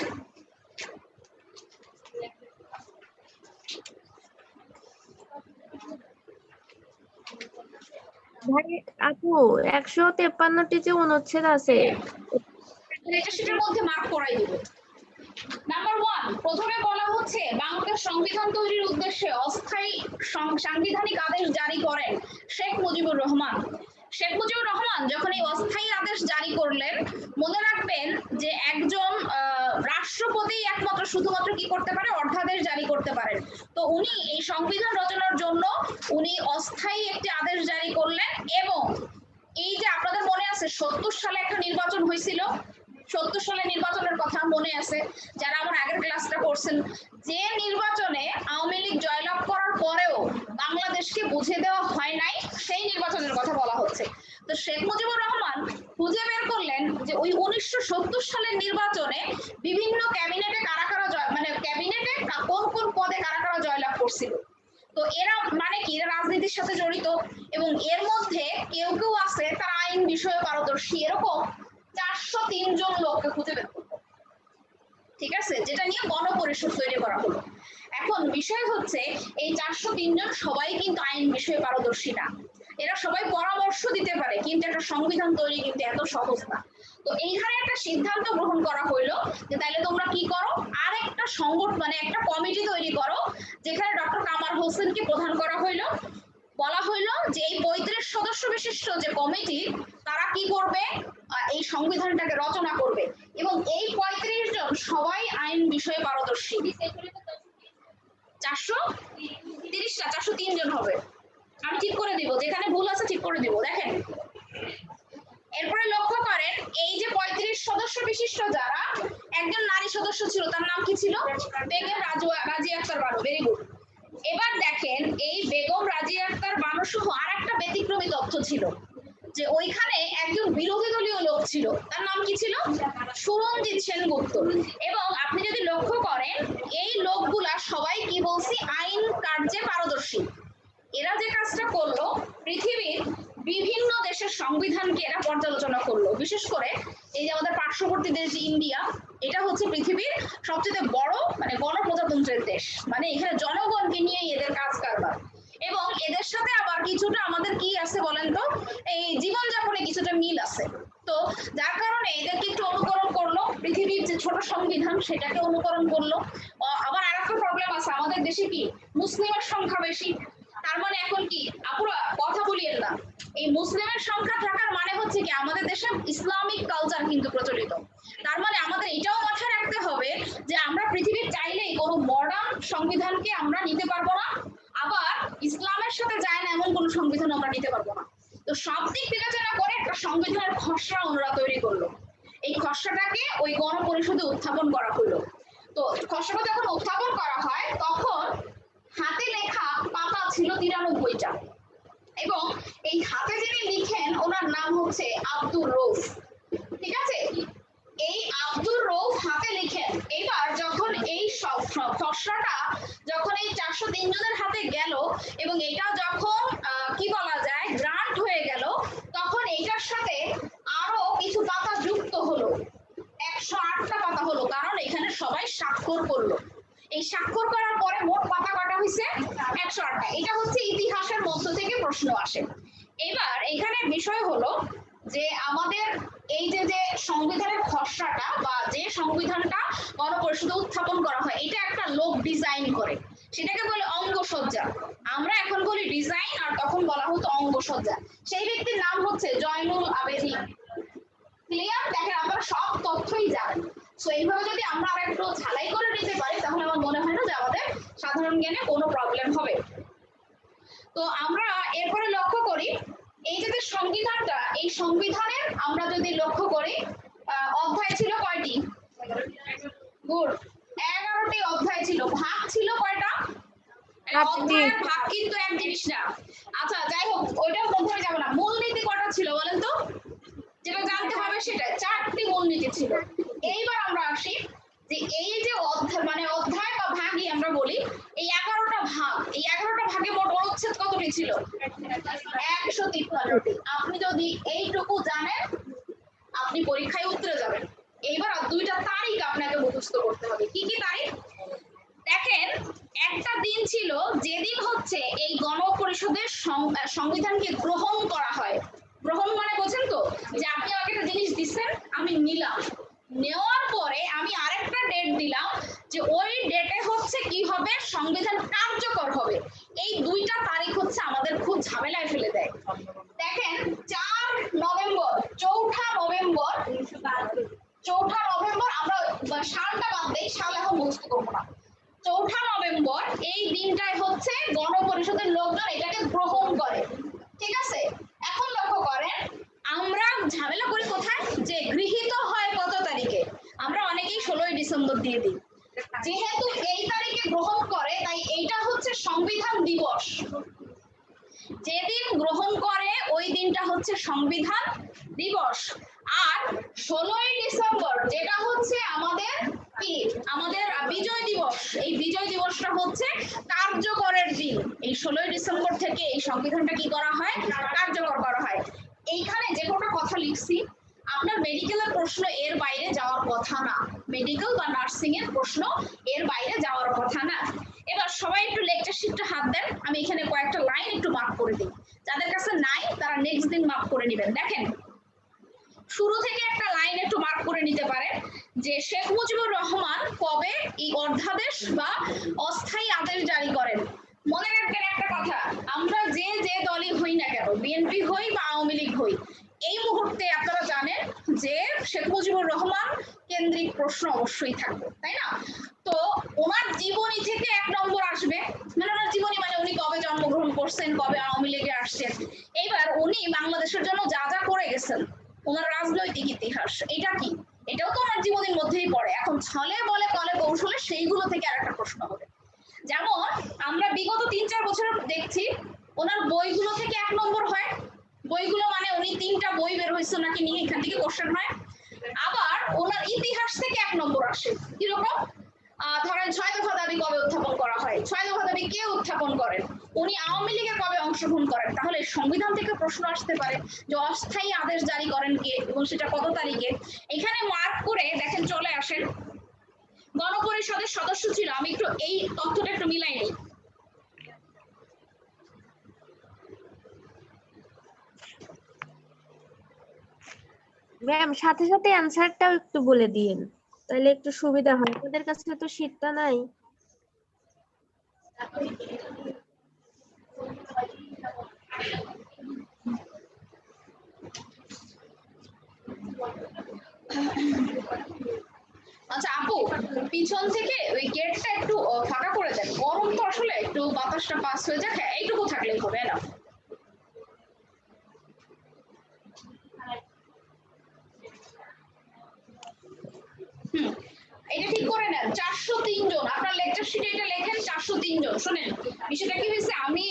ভাই আপু 153টি যে অনুচ্ছেদ আছে লেকচারের মধ্যে মার্ক করাই দিব। নাম্বার 1, প্রথমে বলা হচ্ছে বাংলাদেশ সংবিধান তৈরির উদ্দেশ্যে অস্থায়ী সাংবিধানিক আদেশ জারি করেন শেখ মুজিবুর রহমান। শেখ মুজিবুর রহমান যখন এই অস্থায়ী আদেশ জারি করলেন, মনে রাখবেন যে একজন রাষ্ট্রপতি একমাত্র শুধুমাত্র কি করতে পারে, অধ্যাদেশ জারি করতে পারেন। তো উনি এই সংবিধান রচনার জন্য উনি অস্থায়ী একটি আদেশ জারি করলেন। এবং এই যে আপনাদের মনে আছে 70 সালে একটা নির্বাচন হয়েছিল, 70 সালে নির্বাচনের কথা মনে আছে যারা আমার আগের ক্লাসটা করছেন, যে নির্বাচনে আওয়ামী লীগ জয়লাভ করার পরেও বাংলাদেশকে বুঝে দেওয়া হয় নাই, সেই নির্বাচনের কথা বলা হচ্ছে। তো শেখ মুজিবুর রহমান খুঁজে বের করলেন যে ওই 1970 সালের নির্বাচনে বিভিন্ন ক্যাবিনেটে কারা কারা মানে ক্যাবিনেটে কোন কোন পদে কারা কারা জয়লাভ করছিল। তো এরা মানে কি, এরা রাজনীতির সাথে জড়িত, এবং এর মধ্যে কেউ কেউ আছে তারা আইন বিষয়ে পারদর্শী, এরকম 403 জন লোককে খুঁজে বের করবো, ঠিক আছে, যেটা নিয়ে গণপরিষদ তৈরি করা হলো। এখন বিষয় হচ্ছে এই 403 জন সবাই কিন্তু আইন বিষয়ে পারদর্শী না, এরা সবাই পরামর্শ দিতে পারে, কিন্তু একটা সংবিধান তৈরি কিন্তু এত সহজ না। তো এইখানে একটা সিদ্ধান্ত গ্রহণ করা হইলো যে তাইলে তোমরা কি করো, আর একটা সংগঠন মানে একটা কমিটি তৈরি করো, যেখানে ডক্টর কামাল হোসেনকে প্রধান করা হইলো। বলা হইলো যে এই 35 সদস্য বিশিষ্ট যে কমিটি তারা কি করবে, এই সংবিধানটাকে রচনা করবে, এবং এই 35 জন সবাই আইন বিষয়ে পারদর্শী। 430টা 403 জন হবে, আমি ঠিক করে দিব, যেখানে ভুল আছে ঠিক করে দিব। দেখেন এরপরে লক্ষ্য করেন, এই যে 35 সদস্য বিশিষ্ট যারা, একজন নারী সদস্য ছিল, তার নাম কি ছিল, বেগম রাজিয়া আক্তার বানু। Very good. এবার দেখেন এই বেগম রাজিয়া আক্তার বানু সহ আর একটা ব্যতিক্রমী তথ্য ছিল, যে ওইখানে একজন বিরোধী দলীয় লোক ছিল, তার নাম কি ছিল, সুরঞ্জিত সেনগুপ্ত। এবং আপনি যদি লক্ষ্য করেন এই লোকগুলা সবাই কি বলছি, আইন কার্যে পারদর্শী। এরা যে কাজটা করলো, পৃথিবীর বিভিন্ন দেশের সংবিধানকে এরা পর্যালোচনা করলো। বিশেষ করে এই যে আমাদের পার্শ্ববর্তী দেশ ইন্ডিয়া, এটা হচ্ছে পৃথিবীর সবচেয়ে বড় মানে গণপ্রজাতন্ত্রের দেশ, মানে এখানে জনগণকে নিয়ে এদের কাজ কারবার। এবং এদের সাথে আবার কিছুটা আমাদের কি আছে বলেন তো, এই জীবনযাপনে কিছুটা মিল আছে। তো যার কারণে এদেরকে একটু অনুকরণ করলো, পৃথিবীর যে ছোট সংবিধান সেটাকে অনুকরণ করলো। আবার আরেকটা প্রবলেম আছে, আমাদের দেশে কি মুসলিমের সংখ্যা বেশি, তার মানে এখন কি আপুরা কথা বলিয়েন না, এই মুসলিমের সংখ্যা থাকার মানে হচ্ছে কি আমাদের দেশে ইসলামিক কালচার কিন্তু প্রচলিত। তার মানে আমাদের এটাও মাথায় রাখতে হবে যে আমরা পৃথিবীর চাইলেই কোনো মডার্ন সংবিধানকে আমরা নিতে পারবো না, আবার ইসলামের সাথে যায় না এমন কোনো সংবিধান আমরা নিতে পারবো না। তো সব দিক বিবেচনা করে একটা সংবিধানের খসড়া ওনারা তৈরি করলো। এই খসড়াটাকে ওই গণপরিষদে উত্থাপন করা হলো। তো খসড়া যখন উত্থাপন করা হয় তখন হাতে লেখা পাতা ছিল 93টা। এবং এই হাতে যিনি লিখেন ওনার নাম হচ্ছে আব্দুর রউফ। ঠিক আছে, এই আব্দুর রউফ হাতে লিখেন। এবার যখন এই খসড়াটা যখন এই 403 জনের হাতে গেল এবং এটা যখন কি বলা যায় গ্রান্ট হয়ে গেল, তখন এইটার সাথে আরো কিছু পাতা যুক্ত হলো, 108টা পাতা হলো, কারণ এখানে সবাই স্বাক্ষর করলো। এই স্বাক্ষর করার পরে মোট পাতা কটা হয়েছে 108টা। এটা হচ্ছে ইতিহাসের মধ্য থেকে প্রশ্ন আসে। এবার এখানে বিষয় হলো যে আমাদের এই যে যে সংবিধানের খসড়াটা বা যে সংবিধানটা গণপরিষদে উত্থাপন করা হয়, এটা একটা লোক ডিজাইন করে, সেটাকে বলে অঙ্গসজ্জা। আমরা এখন বলি ডিজাইন, আর তখন বলা হতো অঙ্গসজ্জা। সেই ব্যক্তির নাম হচ্ছে জয়নুল আবেদিন। ক্লিয়ার? দেখেন আপনারা সব তথ্যই জানেন। সো এইভাবে যদি আমরা আরেকটু ঝালাই করে নিতে পারি, তাহলে আমার মনে হয় না যে আমাদের সাধারণ জ্ঞানে কোনো প্রবলেম হবে। তো আমরা এরপরে লক্ষ্য করি এই যে সংবিধানটা, এই সংবিধানের আমরা যদি লক্ষ্য করি অধ্যায় ছিল কয়টি? গুড, 11টি অধ্যায় ছিল। ভাগ ছিল কয়টা? অধ্যায়ের ভাগ কিন্তু এক জিনিস না। আচ্ছা যাই হোক, ওইটার মধ্যে যাব না। মূলনীতি কয়টা ছিল বলেন তো? যেটা জানতে হবে সেটা 4টি মূলনীতি ছিল। এইবার আমরা আসি যে এই যে অধ্যায় মানে অধ্যায় বা ভাগই আমরা বলি, এই 11টা ভাগ, এই 11টা ভাগে মোট অনুচ্ছেদ কতটি ছিল? 153টি। আপনি যদি এইটুকু জানেন আপনি পরীক্ষায় উত্তরে যাবেন। এইবার 2টা তারিখ আপনাকে মুখস্থ করতে হবে। কি কি তারিখ? দেখেন, একটা দিন ছিল যেদিন হচ্ছে এই গণপরিষদের সংবিধানকে গ্রহণ করা হয়। গ্রহণ মানে বোঝেন তো, যে আপনি আমাকে একটা জিনিস দিচ্ছেন, আমি নিলাম, নেওয়ার পরে আমি আরেকটা ডেট দিলাম যে ওই ডেটে হচ্ছে কি হবে, সংবিধান কার্যকর হবে। এই 2টা তারিখ হচ্ছে আমাদের খুব ঝামেলায় ফেলে দেয়। দেখেন 4 নভেম্বর, 4ঠা নভেম্বর, 4ঠা নভেম্বর, আমরা সালটা বাদ দেই, সাল এখন মুখস্থ করবো না। 4ঠা নভেম্বর এই দিনটাই হচ্ছে গণপরিষদের লোকজন এটাকে গ্রহণ করে। ঠিক আছে, এখন লক্ষ্য করেন আমরা ঝামেলা করি কোথায়, যে গৃহীত হয় কত তারিখে? আমরা অনেকেই 16ই ডিসেম্বর দিয়ে দিই। যেহেতু এই তারিখে গ্রহণ করে, তাই এইটা হচ্ছে সংবিধান দিবস। যেদিন গ্রহণ করে ওই দিনটা হচ্ছে সংবিধান দিবস। আর 16ই ডিসেম্বর যেটা হচ্ছে আমাদের কি, আমাদের বিজয় দিবস, এই বিজয় দিবসটা হচ্ছে কার্যকরের দিন। এই 16ই ডিসেম্বর থেকে এই সংবিধানটা কি করা হয়, কার্যকর করা হয়। এইখানে যে কটা কথা লিখছি, আপনার মেডিকেলের প্রশ্ন এর বাইরে যাওয়ার কথা না, মেডিকেল বা নার্সিং এর প্রশ্ন এর বাইরে যাওয়ার কথা না। এবার সবাই একটু লেকচার শিটটা হাত দেন, আমি এখানে কয়েকটা লাইন একটু মার্ক করে দিই। যাদের কাছে নাই তারা নেক্সট দিন মার্ক করে নেবেন। দেখেন শুরু থেকে একটা লাইন একটু মার্ক করে নিতে পারে যে শেখ মুজিবুর রহমান কবে এই অধ্যাদেশ বা অস্থায়ী আদেশ জারি করেন। মনে রাখবেন একটা কথা, আমরা যে যে দলই হই না কেন, বিএনপি হই বা আওয়ামী লীগ হই, এই মুহূর্তে আপনারা জানেন যে শেখ মুজিবুর রহমান কেন্দ্রিক প্রশ্ন অবশ্যই থাকবে, তাই না? তো ওনার জীবনী থেকে 1 নম্বর আসবে, মানে ওনার জীবনী মানে উনি কবে জন্মগ্রহণ করছেন, কবে আওয়ামী লীগে আসছেন, এইবার উনি বাংলাদেশের জন্য যা যা করে গেছেন, ওনার রাজনৈতিক ইতিহাস, এটা কি, এটাও তো ওনার জীবনের মধ্যেই পড়ে। এখন ছলে বলে কলে কৌশলে সেইগুলো থেকে আরেকটা প্রশ্ন হবে। যেমন আমরা বিগত 3-4 বছর দেখছি ওনার বইগুলো থেকে 1 নম্বর হয়। বইগুলো মানে উনি 3টা বই বের হয়েছে নাকি নিয়ে এখান থেকে কোশ্চেন হয়। আবার ওনার ইতিহাস থেকে 1 নম্বর আসে। কিরকম? ধরেন 6 দফা দাবি কবে উত্থাপন করা হয়, 6 দফা দাবি কে উত্থাপন করেন, উনি আওয়ামী লীগে কবে অংশগ্রহণ করেন। তাহলে সংবিধান থেকে প্রশ্ন আসতে পারে যে অস্থায়ী আদেশ জারি করেন কে এবং সেটা কত তারিখে। এখানে মার্ক করে দেখেন চলে আসেন গণপরিষদের সদস্য ছিল, আমি একটু এই তথ্যটা একটু মিলাই নিই। ম্যাম সাথে সাথে অ্যানসারটাও একটু বলে দিন, তাহলে একটু সুবিধা হয়, আমাদের কাছে তো শীটটা নাই। আচ্ছা আপু, পিছন থেকে ওই গেটটা একটু ফাঁকা করে দেন, গরম তো আসলে, একটু বাতাসটা পাস হয়ে যাক, এইটুকু থাকলেই হবে না। এটা ঠিক করে নেন। 403 জন, আপনার লেকচার শিটে এটা লেখেন 403 জন। শুনেন বিষয়টা কি হয়েছে, আমি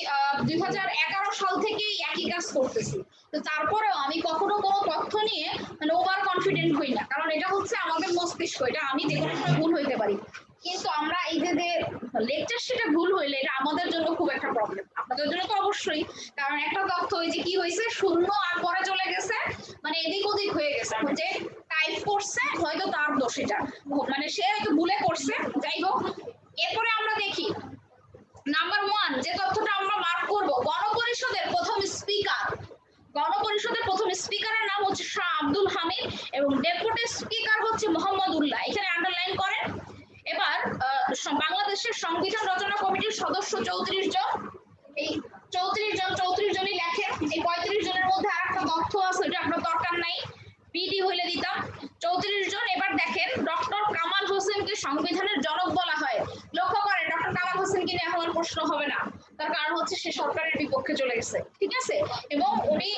2011 সাল থেকেই একই কাজ করতেছি, তো তারপরেও আমি কখনো কোনো তথ্য নিয়ে মানে ওভার কনফিডেন্ট হই না, কারণ এটা হচ্ছে আমাদের মস্তিষ্ক, এটা আমি যে কোনো সময় ভুল হইতে পারি। কিন্তু আমরা এই যে লেকচার সেটা ভুল হইলে এটা আমাদের জন্য খুব একটা প্রবলেম, আপনাদের জন্য তো অবশ্যই, কারণ একটা তথ্য ওই যে কি হয়েছে শূন্য আর পরে চলে গেছে, মানে এদিক ওদিক হয়ে গেছে, যে টাইপ করছে হয়তো তার দোষ, এটা মানে সে হয়তো ভুলে করছে, যাই হোক। এরপরে আমরা দেখি নাম্বার 1 যে তথ্যটা আমরা মার্ক করব, গণপরিষদের প্রথম স্পিকার, গণপরিষদের প্রথম স্পিকারের নাম হচ্ছে শাহ আব্দুল হামিদ এবং ডেপুটি স্পিকার হচ্ছে মোহাম্মদ উল্লাহ, এখানে আন্ডারলাইন করেন। এবার বাংলাদেশের সংবিধান রচনা কমিটির সদস্য 34 জন, এই 34 জনই লেখেন, এই 35 জনের মধ্যে আরেকটা তথ্য আছে এটা আপনার দরকার নাই, বিডি হইলে দিতাম। 34 জন। এবার দেখেন ডক্টর কামাল হোসেনকে সংবিধানের জনক বলা হয়, লক্ষ্য করেন ডক্টর কামাল হোসেনকে নিয়ে এখন প্রশ্ন হবে না, তার কারণ হচ্ছে সে সরকারের বিপক্ষে চলে গেছে, ঠিক আছে, এবং উনি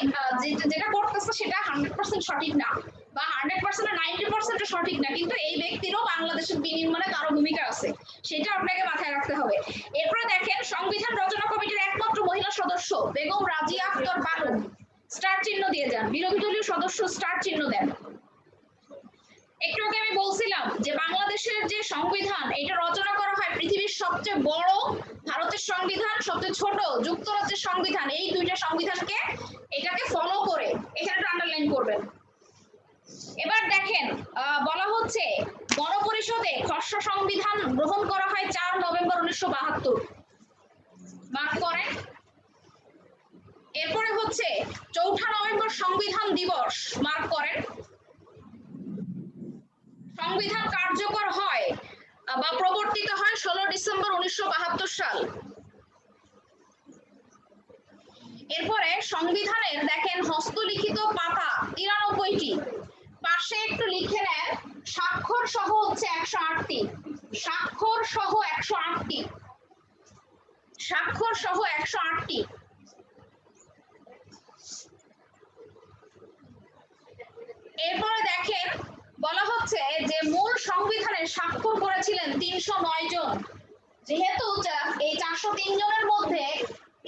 যেটা করতেছে সেটা 100% সঠিক না, বা 100% 90% সঠিক না, কিন্তু এই ব্যক্তিরও বাংলাদেশের বিনির্মাণে তারও ভূমিকা আছে, সেটা আপনাকে মাথায় রাখতে হবে। এরপরে দেখেন সংবিধান রচনা কমিটির একমাত্র মহিলা সদস্য বেগম রাজিয়া আক্তার বানু, স্টার চিহ্ন দিয়ে যান, বিরোধী দলীয় সদস্য স্টার চিহ্ন দেন। একটু আগে আমি বলছিলাম যে বাংলাদেশের যে সংবিধান এটা রচনা করা হয় পৃথিবীর সবচেয়ে বড় ভারতের সংবিধান, সবচেয়ে ছোট যুক্তরাজ্যের সংবিধান, এই দুইটা সংবিধানকে এটাকে ফলো করে, এখানে আন্ডারলাইন করবেন। এবার দেখেন বলা হচ্ছে গণপরিষদে খসড়া সংবিধান গ্রহণ করা হয় 4 নভেম্বর 1972, মার্ক করেন। এরপরে হচ্ছে 4 নভেম্বর সংবিধান দিবস, মার্ক করেন। সংবিধান কার্যকর হয় বা প্রবর্তিত হয় 16 ডিসেম্বর 1972 সাল। এরপরে সংবিধানের দেখেন হস্তলিখিত পাতা 93টি, পাশে একটু লিখে নেন স্বাক্ষর সহ হচ্ছে 108টি, স্বাক্ষর সহ 108টি, স্বাক্ষর সহ 108টি। এরপরে দেখেন বলা হচ্ছে যে মূল সংবিধানে স্বাক্ষর করেছিলেন 309 জন, যেহেতু এই 403 জনের মধ্যে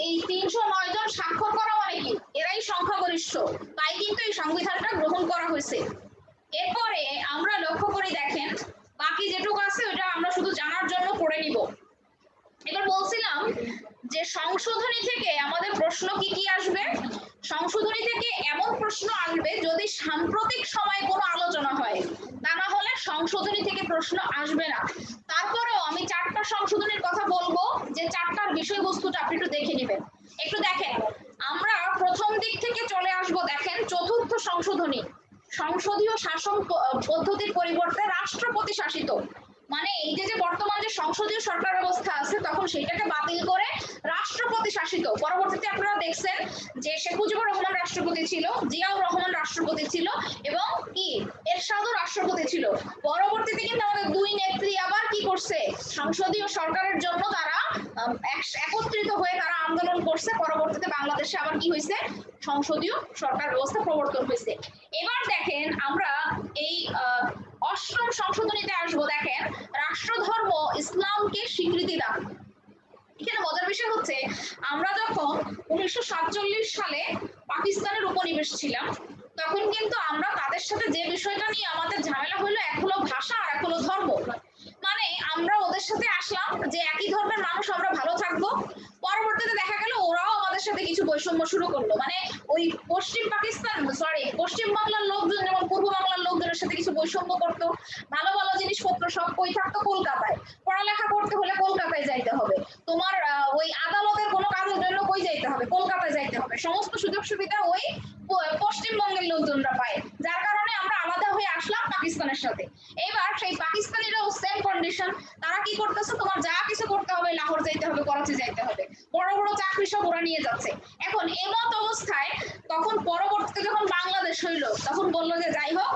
এই 309 জন স্বাক্ষর করা মানে কি এরাই সংখ্যাগরিষ্ঠ, তাই কিন্তু এই সংবিধানটা গ্রহণ করা হয়েছে। এরপরে আমরা লক্ষ্য করি দেখেন বাকি যেটুকু আছে ওটা আমরা শুধু জানার জন্য পড়ে নিব। এবার বলছিলাম যে সংশোধনী থেকে আমাদের প্রশ্ন কি কি আসবে, সংশোধনী থেকে এমন প্রশ্ন আসবে যদি সাম্প্রতিক সময়ে কোনো আলোচনা হয়, তা না হলে সংশোধনী থেকে প্রশ্ন আসবে না। তারপরেও আমি 4টা সংশোধনীর কথা বলবো, যে 4টার বিষয়বস্তুটা আপনি একটু দেখে নেবেন। একটু দেখেন আমরা প্রথম দিক থেকে চলে আসবো, দেখেন 4র্থ সংশোধনী, সংসদীয় শাসন পদ্ধতির পরিবর্তে রাষ্ট্রপতি শাসিত, মানে এই যে বর্তমান যে সংসদীয় সরকার ব্যবস্থা আছে তখন সেটাকে বাতিল করে রাষ্ট্রপতি শাসিত। পরবর্তীতে আপনারা দেখছেন যে শেখ মুজিবুর রহমান রাষ্ট্রপতি ছিল, জিয়াউর রহমান রাষ্ট্রপতি ছিল এবং কি এরশাদও রাষ্ট্রপতি ছিল। পরবর্তীতে কিন্তু আমাদের দুই নেত্রী আবার কি করছে, সংসদীয় সরকারের জন্য তারা একত্রিত হয়ে তারা আন্দোলন করছে, পরবর্তীতে বাংলাদেশে আবার কি হয়েছে, সংসদীয় সরকার ব্যবস্থা প্রবর্তন হয়েছে। এবার দেখেন আমরা এই 8ম সংশোধনীতে আসবো, দেখেন রাষ্ট্রধর্ম ইসলামকে স্বীকৃতি দান। এখানে মজার বিষয় হচ্ছে আমরা যখন 1947 সালে পাকিস্তানের উপনিবেশ ছিলাম তখন কিন্তু আমরা তাদের সাথে যে বিষয়টা নিয়ে আমাদের ঝামেলা হলো, এক হলো ভাষা আর এক হলো ধর্ম, মানে আমরা ওদের সাথে আসলাম যে একই ধর্মের মানুষ আমরা ভালো থাকবো, পরবর্তীতে দেখা গেল ওরাও আমাদের সাথে কিছু বৈষম্য শুরু করলো, মানে ওই পশ্চিম বাংলার লোকজন যেমন পূর্ব বাংলার লোকজনের সাথে কিছু বৈষম্য করতো, ভালো ভালো জিনিসপত্র সব কই থাকতো কলকাতায়, পড়ালেখা করতে হলে কলকাতায় যাইতে হবে, তোমার ওই আদালতের কোনো কাজের জন্য কই যাইতে হবে, কলকাতায় যাইতে হবে, সমস্ত সুযোগ সুবিধা ওই পশ্চিমবঙ্গের লোকজনরা পায়, যার কারণে আমরা আলাদা হয়ে আসলাম পাকিস্তানের সাথে। এবার সেই পাকিস্তানিরাও সেম কন্ডিশন, তারা কি করতেছে, তোমার যা কিছু করতে হবে লাহোর যাইতে হবে, করাচি যাইতে হবে, বড় বড় চাকরি সব ওরা নিয়ে যাচ্ছে। এখন এমত অবস্থায় তখন পরবর্তীতে যখন বাংলাদেশ হইলো তখন বললো যে যাই হোক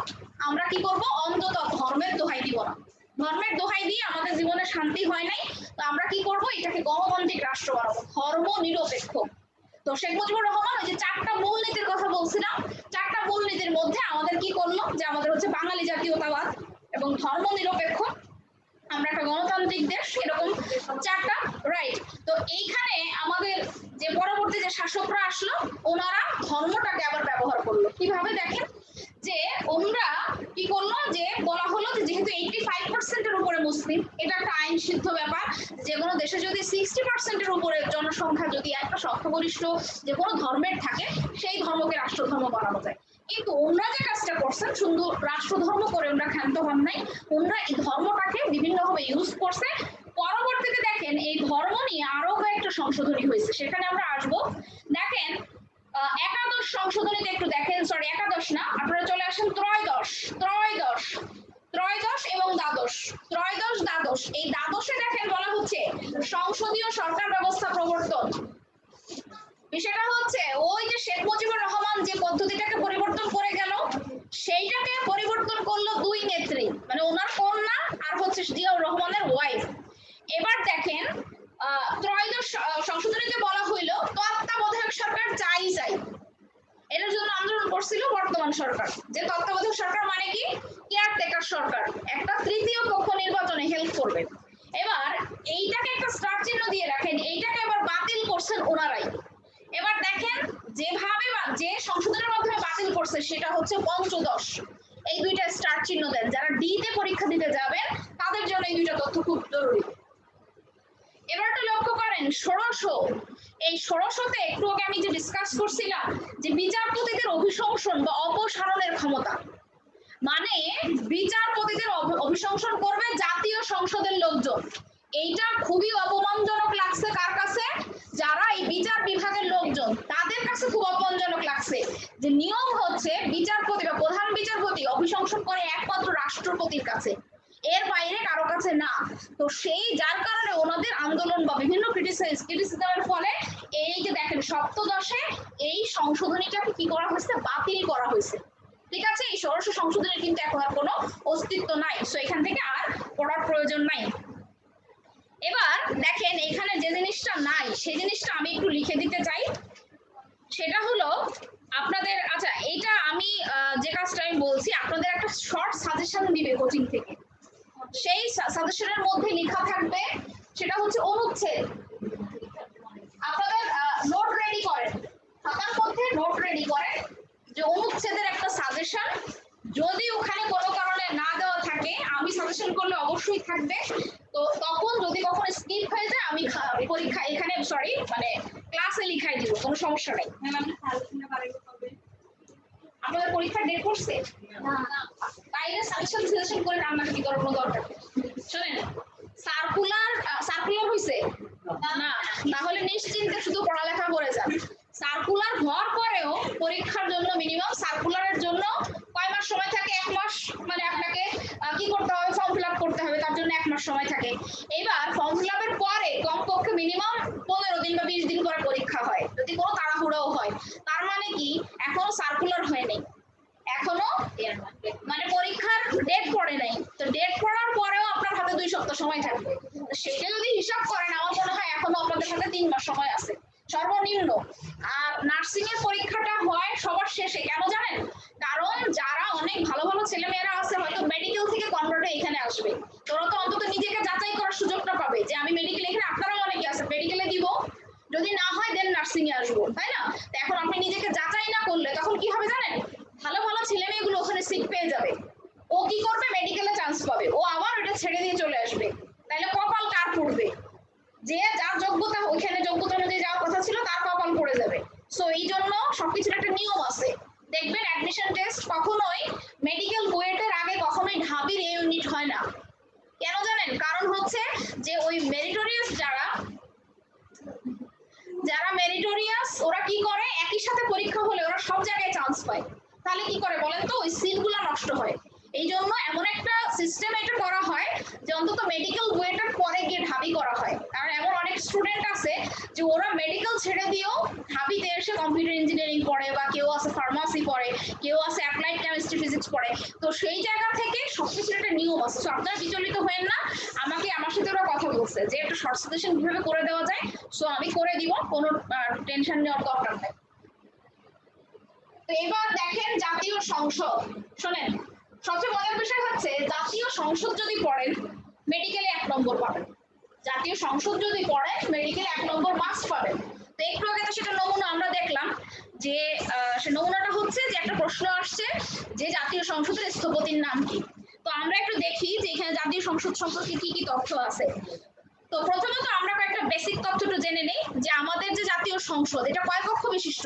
আমরা কি করব, অন্তত ধর্মের দোহাই দিব না, ধর্মের দোহাই দিয়ে আমাদের জীবনে শান্তি হয় নাই, তো আমরা কি করব, এটাকে গণতান্ত্রিক রাষ্ট্র বানাবো, ধর্ম নিরপেক্ষ। তো শেখ মুজিবুর রহমান ওই যে 4টা মূলনীতির কথা বলছিলাম, 4টা মূলনীতির মধ্যে আমাদের কি করলো, যে আমাদের হচ্ছে বাঙালি জাতীয়তাবাদ এবং ধর্ম নিরপেক্ষ, আমরা একটা গণতান্ত্রিক দেশ, এরকম 4টা রাইট। তো এইখানে শাসকরা আসলো, ওনারা ধর্মটাকে আবার ব্যবহার করলো কিভাবে দেখেন, যে ওনারা কি করলো, যে বলা হলো যে যেহেতু 85%-এর উপরে মুসলিম, এটা একটা আইন সিদ্ধ ব্যাপার, যে কোনো দেশে যদি 60%-এর উপরে জনসংখ্যা যদি একটা সংখ্যাগরিষ্ঠ যে কোনো ধর্মের থাকে, সেই ধর্মকে রাষ্ট্রধর্ম বানানো যায়। কিন্তু ওনারা যে কাজটা করছেন, শুধু রাষ্ট্রধর্ম করে ওনারা ক্ষান্ত হন নাই, ওনারা এই ধর্মটাকে বিভিন্নভাবে ইউজ করছে। পরবর্তীতে দেখেন এই ধর্ম নিয়ে আরো কয়েকটা সংশোধনী হয়েছে, সেখানে আমরা আসবো। দেখেন একাদশ সংশোধনীতে একটু দেখেন, সরি একাদশ না, আপনারা চলে আসেন ত্রয়োদশ, ত্রয়োদশ, ত্রয়োদশ এবং দ্বাদশ, ত্রয়োদশ দ্বাদশ। এই দ্বাদশে দেখেন বলা হচ্ছে সংসদীয় সরকার ব্যবস্থা প্রবর্তন। বিষয়টা হচ্ছে ওই যে শেখ মুজিবুর রহমান যে পদ্ধতিটাকে পরিবর্তন করে গেল, সেইটাকে পরিবর্তন করলো দুই নেত্রী, মানে ওনার কন্যা আর হচ্ছে জিয়াউর রহমানের ওয়াইফ। এবার দেখেন ত্রয়োদশ সংশোধনীতে বলা হইলো তত্ত্বাবধায়ক সরকার চাই চাই, এটার জন্য আন্দোলন করছিল বর্তমান সরকার, যে তত্ত্বাবধায়ক সরকার মানে কি, কেয়ারটেকার সরকার, একটা তৃতীয় পক্ষ নির্বাচনে হেল্প করবে। এবার এইটাকে একটা স্টার চিহ্ন দিয়ে রাখেন, এইটাকে এবার বাতিল করছেন ওনারাই। এবার দেখেন যেভাবে যে সংশোধনের মাধ্যমে বাতিল করছে সেটা হচ্ছে পঞ্চদশ, এই দুইটা স্টার চিহ্ন দেন, যারা ডি তে পরীক্ষা দিতে যাবেন তাদের জন্য এই দুইটা তথ্য খুব জরুরি। এবার একটু লক্ষ্য করেন ষোড়শ, এই ষোড়শতে একটু আগে আমি যে ডিসকাস করছিলাম যে বিচারপতিদের অভিশংসন বা অপসারণের ক্ষমতা, মানে বিচারপতিদের অভিশংসন করবে জাতীয় সংসদের লোকজন। এইটা খুবই অপমানজনক লাগছে কার কাছে, যারা এই বিচার বিভাগের লোকজন তাদের কাছে খুব অপমানজনক লাগছে, যে নিয়ম হচ্ছে বিচারপতি বা প্রধান বিচারপতি অভিশংসন করে একমাত্র রাষ্ট্রপতির কাছে, এর বাইরে কারো কাছে না। তো সেই যার কারণে ওনাদের আন্দোলন বা বিভিন্ন ক্রিটিসিজমের ফলে এই যে দেখেন সপ্তদশে এই সংশোধনীটাকে কি করা হয়েছে, বাতিল করা হয়েছে। ঠিক আছে, এই ষোড়শ সংশোধনের কিন্তু এখন আর কোনো অস্তিত্ব নাই, সো এখান থেকে আর পড়ার প্রয়োজন নাই। এবার দেখেন এখানে যে জিনিসটা নাই সেই জিনিসটা আমি একটু লিখে দিতে চাই, সেটা হলো আপনাদের, আচ্ছা এইটা আমি যে কাজটা আমি বলছি, আপনাদের একটা শর্ট সাজেশন দিবে কোচিং থেকে, সেই সাজেশনের মধ্যে লেখা থাকবে সেটা হচ্ছে অনুচ্ছেদ। আপনাদের নোট রেডি করেন, খাতার মধ্যে নোট রেডি করেন যে অনুচ্ছেদের একটা সাজেশন, যদি ওখানে কোনো কারণে না দেওয়া থাকে আমি সাজেশন করলে অবশ্যই থাকবে। তো তখন যদি কখনো স্কিপ হয়ে যায় আমি পরীক্ষা এখানে সরি মানে ক্লাসে লিখাই দিব, কোনো সমস্যা নেই। আপনাদের পরীক্ষার ডেট করছে না, তাইলে সাজেশন করে রান্নাটা কি করার কোনো দরকার নেই। শোনেন সার্কুলার হইছে না, তাহলে নিশ্চিন্তে শুধু পড়ালেখা করে যান। সার্কুলার হওয়ার পরেও পরীক্ষার জন্য মিনিমাম সার্কুলারের জন্য কয় মাস সময় থাকে, 1 মাস, মানে আপনাকে কি করতে হবে, ফর্ম ফিল আপ করতে হবে, তার জন্য 1 মাস সময় থাকে। এবার ফর্ম ফিল আপের পরে কমপক্ষে মিনিমাম 15 দিন বা 20 দিন পরে পরীক্ষা হয়, যদি কোনো তাড়াহুড়োও হয়। তার মানে কি এখনো সার্কুলার হয়নি, এখনো মানে পরীক্ষার ডেট পড়ে নাই। তো ডেট পড়ার পরেও আপনার হাতে 2 সপ্তাহ সময় থাকবে, সেটা যদি হিসাব করেন আমার মনে হয় এখনো আপনাদের হাতে 3 মাস সময় আছে সর্বনিম্ন। আর নার্সিং এর পরীক্ষাটা হয় সবার শেষে, কেন জানেন, কারণ যারা অনেক ভালো ভালো ছেলেমেয়েরা আছে হয়তো মেডিকেল থেকে কনভার্ট হয়ে এখানে আসবে, তোরা তো অন্তত নিজেকে যাচাই করার সুযোগটা পাবে যে আমি মেডিকেল, এখানে আপনারাও অনেকে আছে মেডিকেলে দিব, যদি না হয় দেন নার্সিং এ আসবো, তাই না? এখন আপনি নিজেকে যাচাই না করলে তখন কি হবে জানেন, ভালো ভালো ছেলে মেয়েগুলো ওখানে সিট পেয়ে যাবে, ও কি করবে, মেডিকেলে চান্স পাবে, ও আবার ওটা ছেড়ে দিয়ে চলে আসবে, তাহলে কপাল কার পড়বে, যে যার যোগ্যতা ওইখানে যোগ্যতা অনুযায়ী যাওয়ার কথা ছিল তার কপাল পড়ে যাবে। সো এই জন্য সবকিছুর একটা নিয়ম আছে। দেখবেন অ্যাডমিশন টেস্ট কখনোই মেডিকেল বুয়েটের আগে কখনোই ঢাবির এ ইউনিট হয় না, কেন জানেন, কারণ হচ্ছে যে ওই মেরিটোরিয়াস যারা মেরিটোরিয়াস ওরা কি করে, একই সাথে পরীক্ষা হলে ওরা সব জায়গায় চান্স পায়, তাহলে কি করে বলেন তো, ওই সিটগুলো নষ্ট হয়। এই জন্য এমন একটা সিস্টেম এটা করা হয় যে অন্তত মেডিকেল বুয়েটার পরে গিয়ে ঢাবি করা হয়। কারণ এমন অনেক স্টুডেন্ট আছে যে ওরা মেডিকেল ছেড়ে দিয়েও ঢাবিতে এসে কম্পিউটার ইঞ্জিনিয়ারিং পড়ে, বা কেউ আছে ফার্মাসি পড়ে, কেউ আছে অ্যাপ্লাইড কেমিস্ট্রি ফিজিক্স পড়ে। তো সেই জায়গা থেকে সবকিছুর একটা নিয়ম আছে, তো আপনারা বিচলিত হবেন না। আমার সাথে ওরা কথা বলছে যে একটা শর্ট সাজেশন কিভাবে করে দেওয়া যায়, সো আমি করে দিব, কোনো টেনশন নেওয়ার দরকার নেই। তো এবার দেখেন জাতীয় সংসদ, শোনেন সবচেয়ে মজার বিষয় হচ্ছে জাতীয় সংসদ যদি পড়েন মেডিকেলে 1 নম্বর পাবেন, জাতীয় সংসদ যদি পড়েন মেডিকেলে 1 নম্বর মাস্ট পাবেন। তো একটু আগে তো সেটা নমুনা আমরা দেখলাম যে সে নমুনাটা হচ্ছে যে একটা প্রশ্ন আসছে যে জাতীয় সংসদের স্থপতির নাম কি। তো আমরা একটু দেখি যে এখানে জাতীয় সংসদ সম্পর্কে কি কি তথ্য আছে। তো প্রথমত আমরা কয়েকটা বেসিক তথ্যটা জেনে নিই যে আমাদের যে জাতীয় সংসদ এটা কয় কক্ষ বিশিষ্ট।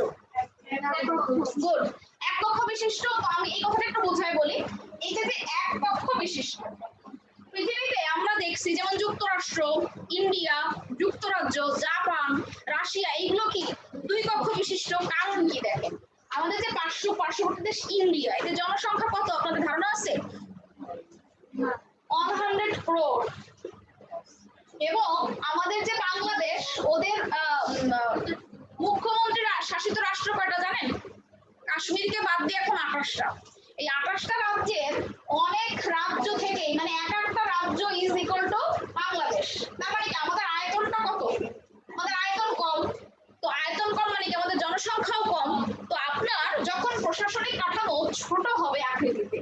গুড, এক কক্ষ বিশিষ্ট। তো আমি এই কথাটা একটু বোঝাই বলি, এই যে এক কক্ষ বিশিষ্ট, পৃথিবীতে আমরা দেখছি যেমন যুক্তরাষ্ট্র, ইন্ডিয়া, যুক্তরাজ্য, জাপান, রাশিয়া, এইগুলো কি দুই কক্ষ বিশিষ্ট। কারণ কি দেখেন, আমাদের যে পার্শ্ববর্তী দেশ ইন্ডিয়া, এতে জনসংখ্যা কত আপনাদের ধারণা আছে? 100 crore। এবং আমাদের যে বাংলাদেশ, ওদের মুখ্যমন্ত্রীরা শাসিত রাষ্ট্র কয়টা জানেন? কাশ্মীরকে বাদ দিয়ে এখন 28টা। এই 28টা রাজ্যের অনেক রাজ্য থেকে মানে এক একটা রাজ্য ইজ ইকুয়াল টু বাংলাদেশ। তার মানে কি আমাদের আয়তনটা কত? আমাদের আয়তন কম। তো আয়তন কম মানে কি আমাদের জনসংখ্যাও কম। তো আপনার যখন প্রশাসনিক কাঠামো ছোট হবে আকৃতিতে,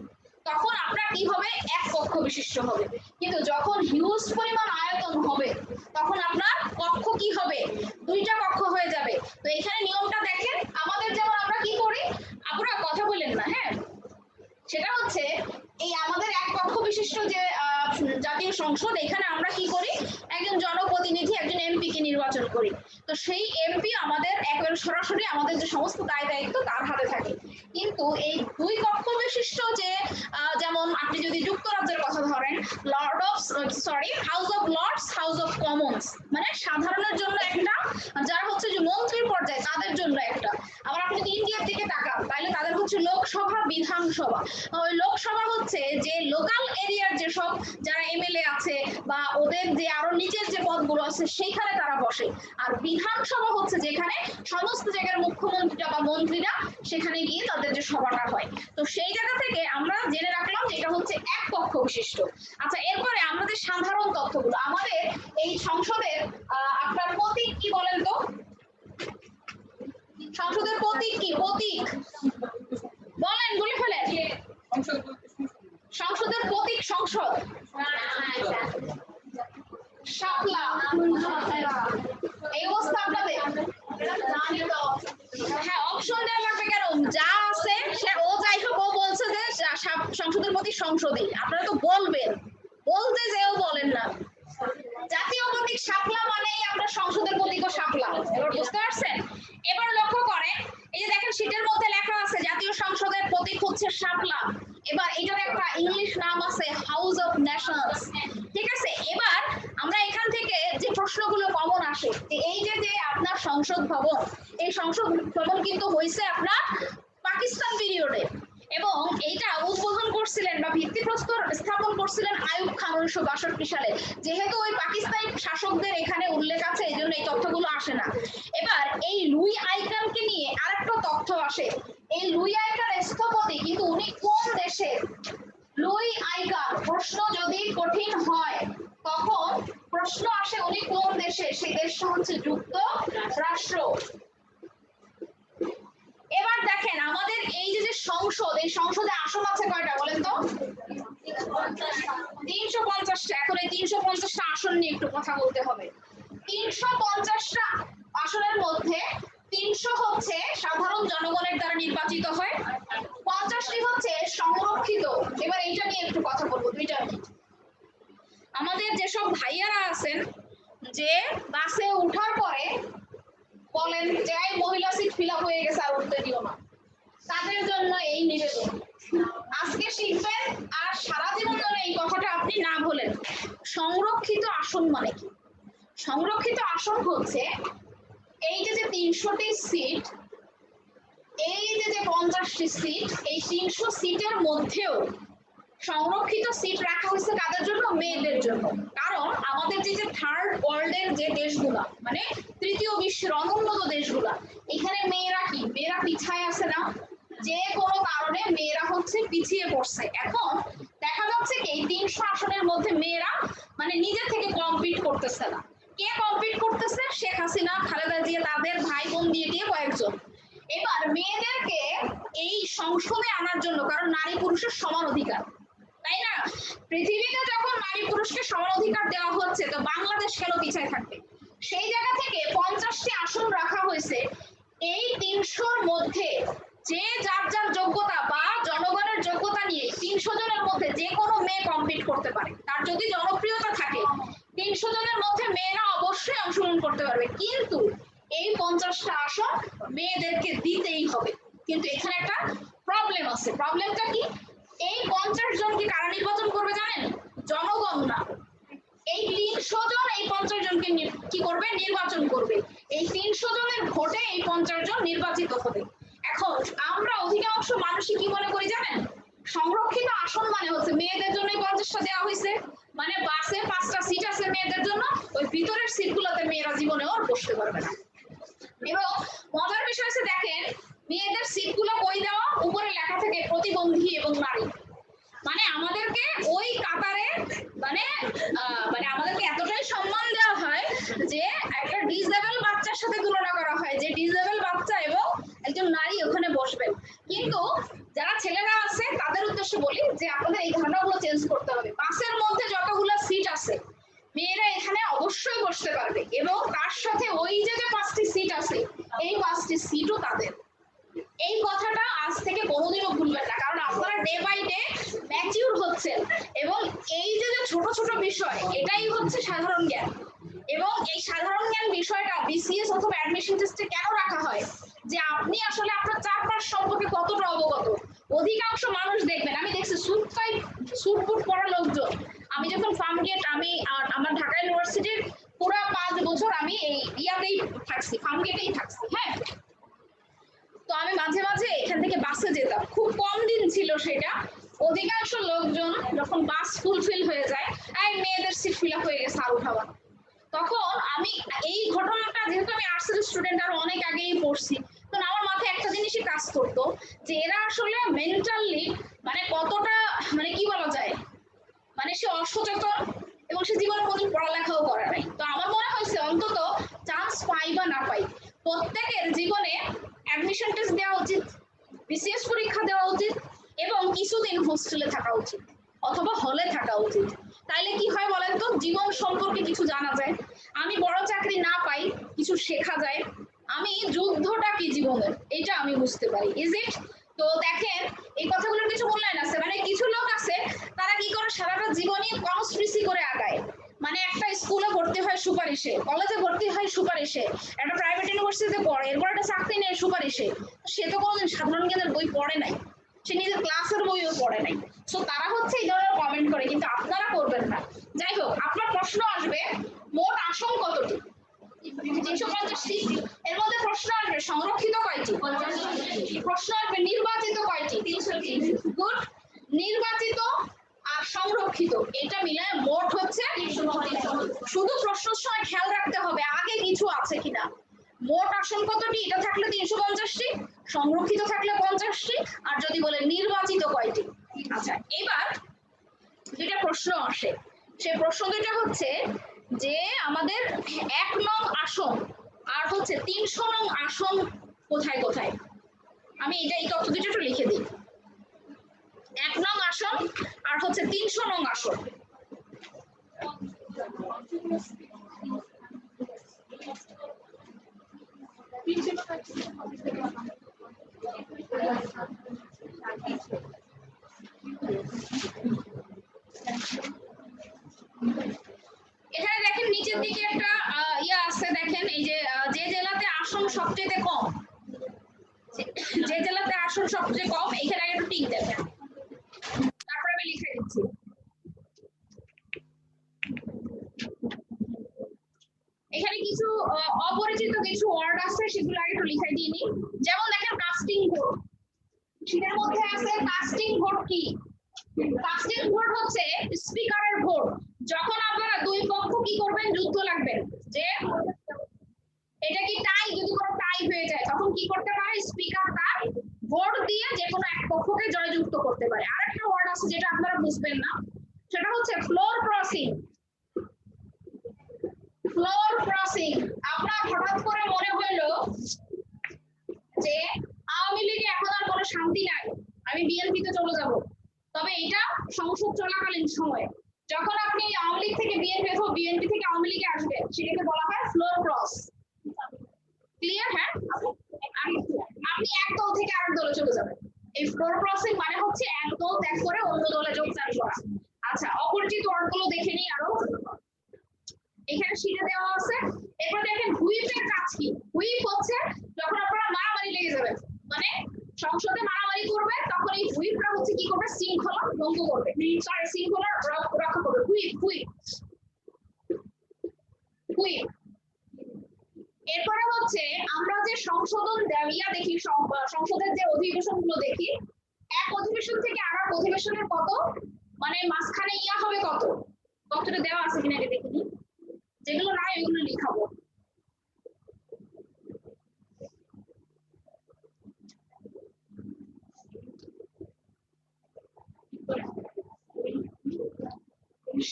তখন আপনার কি হবে? এক কক্ষ বিশিষ্ট হবে। কিন্তু যখন হিউজ পরিমাণ আয়তন হবে, তখন আপনার কক্ষ কি হবে? দুইটা কক্ষ হয়ে যাবে। তো এখানে নিয়মটা দেখেন, আমাদের যেমন আমরা কি করি, আপনারা কথা বলেন না, হ্যাঁ, সেটা হচ্ছে এই আমাদের এক কক্ষ বিশিষ্ট যে জাতীয় সংসদ, এখানে আমরা কি করি? একজন জনপ্রতিনিধি, একজন এমপি কে নির্বাচন করি। তো সেই এমপি আমাদের একেবারে সরাসরি আমাদের যে সমস্ত দায় দায়িত্ব তার হাতে থাকে। কিন্তু এই দুই কক্ষ বিশিষ্ট যে যেমন আপনি যদি যুক্তরাজ্যের কথা ধরেন, House of Lords, House of Commons, মানে সাধারণের জন্য একটা, যারা হচ্ছে যে মন্ত্রীর পর্যায়ে তাদের জন্য একটা। আবার আপনি যদি ইন্ডিয়ার দিকে তাকান, তাহলে তাদের হচ্ছে লোকসভা, বিধানসভা। ওই লোকসভা হচ্ছে যে লোকাল এরিয়ার যেসব যারা এমএলএ আছে বা ওদের যে আরো নিচের যে পদগুলো আছে সেইখানে তারা বসে। আর বিধানসভা হচ্ছে যেখানে সমস্ত জায়গার মুখ্যমন্ত্রীরা বা মন্ত্রীরা সেখানে গিয়ে তাদের যে সভাটা হয়। তো সেই জায়গা থেকে আমরা জেনে রাখলাম যে এটা হচ্ছে এক কক্ষ বিশিষ্ট। আচ্ছা, এরপরে আমাদের সাধারণ তথ্যগুলো, আমাদের এই সংসদের আপনার প্রতীক কি বলেন তো? সংসদের প্রতীক কি? প্রতীক বলেন, বলে ফেলেন। সংসদের প্রতীক সংসদ শাপলা। এই অবস্থা আপনাদের? হ্যাঁ, অপশন দেওয়া লাগবে কেন? যা আছে সে ও যাই হোক, ও বলছে যে সংসদের প্রতীক সংসদই, আপনারা তো বলবেন, বলতে যেও বলেন না। জাতীয় প্রতীক শাপলা মানেই আমরা সংসদের প্রতীকও শাপলা। এবার বুঝতে পারছেন? এবার লক্ষ্য করেন, এই যে দেখেন শীটের মধ্যে লেখা আছে জাতীয় সংসদের প্রতীক হচ্ছে শাপলা। এবার এটার একটা ইংলিশ নাম আছে হাউস অফ নেশনস। ঠিক আছে, এবার আমরা এখান থেকে যে প্রশ্নগুলো কমন আসে, এই যে যে আপনার সংসদ ভবন, এই সংসদ ভবন কিন্তু হয়েছে আপনার পাকিস্তান পিরিয়ডে, এবং এইটা উদ্বোধন করছিলেন বা ভিত্তিপ্রস্তর স্থাপন করছিলেন আইয়ুব খান 1962 সালে। যেহেতু ওই পাকিস্তানি শাসকদের এখানে উল্লেখ আছে, এই জন্য এই তথ্যগুলো আসে না। এবার এই লুই আইকানকে নিয়ে আরেকটা তথ্য আসে। এই লুই আইকান স্থপতি, কিন্তু উনি কোন দেশের? লুই আইকান, প্রশ্ন যদি কঠিন হয় তখন প্রশ্ন আসে উনি কোন দেশে, সেই দেশটা হচ্ছে যুক্তরাষ্ট্র। এবার দেখেন আমাদের এই যে যে সংসদ, এই সংসদে আসন আছে কয়টা বলেন তো? 350টা। এখন এই 350টা আসন নিয়ে একটু কথা বলতে হবে। 350টা আসনের মধ্যে 300 হচ্ছে সাধারণ জনগণের দ্বারা নির্বাচিত হয়, 50টি হচ্ছে সংরক্ষিত। এবার এইটা নিয়ে একটু কথা বলবো, 2টা মিনিট। আমাদের যেসব ভাইয়ারা আছেন যে বাসে উঠার পরে বলেন যে এই মহিলা সিট ফিল আপ হয়ে গেছে আর উঠতে দিও না, তাদের জন্য এই নিবেদন, আজকে শিখবেন আর সারা জীবন যেন এই কথাটা আপনি না ভুলেন। সংরক্ষিত আসন মানে কি? সংরক্ষিত আসন হচ্ছে এই যে যে 300টি সিট, এই যে যে 50টি সিট, এই 300 সিটের মধ্যেও সংরক্ষিত সিট রাখা হয়েছে কাদের জন্য? মেয়েদের জন্য। কারণ আমাদের যে যে থার্ড ওয়ার্ল্ডের যে দেশগুলা, মানে তৃতীয় বিশ্বের অনুন্নত দেশগুলা, এখানে মেয়েরা কি? মেয়েরা পিছায় আছে না? যে কোনো কারণে মেয়েরা হচ্ছে পিছিয়ে পড়ছে। এখন দেখা যাচ্ছে কি এই 300 আসনের মধ্যে মেয়েরা মানে নিজে থেকে কম্পিট করতেছে না। কে কম্পিট করতেছে? শেখ হাসিনা, খালেদা জিয়া, তাদের ভাই বোন দিয়ে কয়েকজন। এবার মেয়েদেরকে এই সংসদে আনার জন্য, কারণ নারী পুরুষের সমান অধিকার, তাই না? পৃথিবীতে যখন নারী পুরুষকে সমান অধিকার দেওয়া হচ্ছে, তো বাংলাদেশ কেন পিছায় থাকবে? সেই জায়গা থেকে 50টি আসন রাখা হয়েছে। এই 300-র মধ্যে যে যার যার যোগ্যতা বা জনগণের যোগ্যতা নিয়ে 300 জনের মধ্যে যে কোনো মেয়ে কম্পিট করতে পারে। তার যদি জনপ্রিয়তা থাকে 300 জনের মধ্যে মেয়েরা অবশ্যই অংশগ্রহণ করতে পারবে, কিন্তু এই 50টা আসন মেয়েদেরকে দিতেই হবে। কিন্তু এখানে একটা প্রবলেম আছে। প্রবলেমটা কি? এই 50 জনকে কারা নির্বাচন করবে জানেন? জনগণ না। এই 300 জন এই 50 জনকে কি করবে? নির্বাচন করবে। এই 300 জনের ভোটে এই 50 জন নির্বাচিত হবে। এখন আমরা অধিকাংশ মানুষই কি মনে করি জানেন? সংরক্ষিত আসন মানে হচ্ছে মেয়েদের জন্য 50টা দেওয়া হয়েছে, মানে বাসে 5টা সিট আছে মেয়েদের জন্য, ওই ভিতরের সিটগুলোতে মেয়েরা জীবনেও আর বসতে পারবে না। এবং মজার বিষয় হচ্ছে দেখেন, মেয়েদের সিটগুলো কই দেওয়া? উপরে লেখা থাকে প্রতিবন্ধী এবং নারী। মানে আমাদেরকে ওই কাতারে মানে আমাদেরকে এতটাই সম্মান দেওয়া হয় যে একটা ডিসেবল বাচ্চার সাথে তুলনা করা হয়, যে ডিসেবল বাচ্চা এবং একজন নারী ওখানে বসবেন। কিন্তু যারা ছেলেরা আছে তাদের উদ্দেশ্যে বলি যে আপনাদের এই ধারণাগুলো চেঞ্জ করতে হবে। বাসের মধ্যে যতগুলো সিট আছে মেয়েরা এখানে অবশ্যই বসতে পারবে, এবং তার সাথে ওই যে 5টি সিট আছে এই 5টি সিটও তাদের। এই কথাটা আজ থেকে কোনোদিনও ভুলবেন না, কারণ আপনারা ডে বাই ডে ম্যাচিউর হচ্ছেন, এবং এই যে ছোট ছোট বিষয় এটাই হচ্ছে সাধারণ জ্ঞান। এবং এই সাধারণ জ্ঞান বিষয়টা বিসিএস অথবা অ্যাডমিশন টেস্টে কেন রাখা হয়? যে আপনি আসলে আপনার চারপাশ সম্পর্কে কতটা অবগত। অধিকাংশ মানুষ দেখবেন, আমি দেখছি স্যুট বুট পরা লোকজন। আমি যখন ফার্ম গেট, আমি আমার ঢাকা ইউনিভার্সিটির পুরো 5 বছর আমি এই ইয়াতেই থাকছি, ফার্ম গেটেই থাকছি। হ্যাঁ, তো আমি মাঝে মাঝে এখান থেকে বাসে যেতাম, খুব কম দিন ছিল সেটা। অধিকাংশ লোকজন যখন বাস ফুলফিল হয়ে যায়, এই মেয়েদের সিট ফিল আপ হয়ে গেছে আর উঠাবা। তখন আমি এই ঘটনাটা, যেহেতু আমি আর্টসের স্টুডেন্ট আর অনেক আগেই পড়ছি, তখন আমার মাথায় একটা জিনিসই কাজ করতো যে এরা আসলে মেন্টালি মানে কতটা মানে কি বলা যায়, মানে সে অসচেতন এবং সে জীবনে কোনোদিন পড়ালেখাও করে নাই। তো আমার মনে হয়েছে অন্তত চান্স পাই বা না পাই, প্রত্যেকের জীবনে অ্যাডমিশন টেস্ট দেওয়া উচিত, বিসিএস পরীক্ষা দেওয়া উচিত, এবং কিছুদিন হোস্টেলে থাকা উচিত অথবা হলে থাকা উচিত। তাইলে কি হয় বলেন তো? জীবন সম্পর্কে কিছু জানা যায়, আমি বড় চাকরি না পাই কিছু শেখা যায়, আমি যুদ্ধটা কি জীবনের এটা আমি বুঝতে পারি। Is it? তো দেখেন, এই কথাগুলোর কিছু মূল্যায়ন আছে। মানে কিছু লোক আছে তারা কি করে সারাটা জীবনই কনস্পিরেসি করে আগায়। মানে একটা স্কুলে ভর্তি হয় সুপারিশে, কলেজে ভর্তি হয় সুপারিশে, একটা প্রাইভেট ইউনিভার্সিটিতে পড়ে, এরপর একটা চাকরি নেয় সুপারিশে। সে তো কোনোদিন সাধারণ জ্ঞানের বই পড়ে নাই, সে নিজের ক্লাসের বইও পড়ে নাই। সো তারা হচ্ছে এই ধরনের কমেন্ট করে, কিন্তু আপনারা করবেন না। যাই হোক, আপনার প্রশ্ন আসবে মোট আসন কতটি? 350টি। এর মধ্যে প্রশ্ন আসবে সংরক্ষিত কয়টি? প্রশ্ন আসবে নির্বাচিত কয়টি? 300টি। গুড। নির্বাচিত আর সংরক্ষিত এটা মিলে মোট হচ্ছে 350। শুধু প্রশ্নের সময় খেয়াল রাখতে হবে আগে কিছু আছে কিনা। মোট আসন কতটি? এটা থাকলে 350টি, সংরক্ষিত থাকলে 50টি, আর যদি বলে নির্বাচিত কয়টি। আচ্ছা, এবার দুইটা প্রশ্ন আসে। সেই প্রশ্ন দুইটা হচ্ছে যে আমাদের 1 নং আসন আর হচ্ছে 300 নং আসন কোথায় কোথায়। আমি এই তথ্য দুটো একটু লিখে দিই। 1 নং আসন আর হচ্ছে 300 নং আসন। এখানে দেখেন নিচের দিকে একটা ইয়া আছে, দেখেন এই যে যে জেলাতে আসন সবচেয়ে কম, যে জেলাতে আসন সবচেয়ে কম এখানে একটু টিক দেবেন, তারপরে আমি লিখে দিচ্ছি। এখানে কিছু অপরিচিত কিছু ওয়ার্ড আছে, সেগুলো আগে একটু লিখে দিইনি। যেমন দেখেন কাস্টিং ভোট, সেটার মধ্যে আছে কাস্টিং ভোট কি? কাস্টিং ভোট হচ্ছে স্পিকারের ভোট। যখন আপনারা দুই পক্ষ কি করবেন? যুদ্ধ লাগবেন, যে এটা কি টাই, যদি কোনো টাই হয়ে যায় তখন কি করতে পারে? স্পিকার তার ভোট দিয়ে যে কোনো এক পক্ষকে জয়যুক্ত করতে পারে। আরেকটা ওয়ার্ড আছে যেটা আপনারা বুঝবেন না, সেটা হচ্ছে ফ্লোর ক্রসিং। ফ্লোর ক্রসিং, আপনার হঠাৎ করে মনে হলো যে আওয়ামী লীগে এখন আর কোনো শান্তি নাই, আমি বিএনপিতে চলে যাব, তবে এটা সংসদ চলাকালীন সময়ে যখন আপনি যখনই আওয়ামী লীগ থেকে বিএনপি অথবা বিএনপি থেকে আওয়ামী লীগে আসবে সেটাকে বলা হয় ফ্লোর ক্রস। ক্লিয়ার? হ্যাঁ, আপনি এক দল থেকে আরেক দলে চলে যাবেন। এই ফ্লোর ক্রসিং মানে হচ্ছে এক দল ত্যাগ করে অন্য দলে যোগদান করা। আচ্ছা, অপরিচিত ওয়ার্ডগুলো দেখে নিই আরো। এখানে শিটে দেওয়া আছে। এরপর দেখেন হুইপের কাজ কি। হুইপ হচ্ছে যখন আপনারা মারামারি লেগে যাবেন, মানে সংসদে মারামারি করবে, তখন এই হুইপরা হচ্ছে কি করবে, শৃঙ্খলা ভঙ্গ করবে, সরি শৃঙ্খলা রক্ষা করবে। Whip whip whip. এরপরে হচ্ছে আমরা যে সংশোধন ইয়া দেখি, সংসদের যে অধিবেশন গুলো দেখি, এক অধিবেশন থেকে আর এক অধিবেশনের কত মানে মাঝখানে ইয়া হবে কত, কতটা দেওয়া আছে কিনা এটা দেখিনি, যেগুলো নাই ওইগুলো লিখাবো।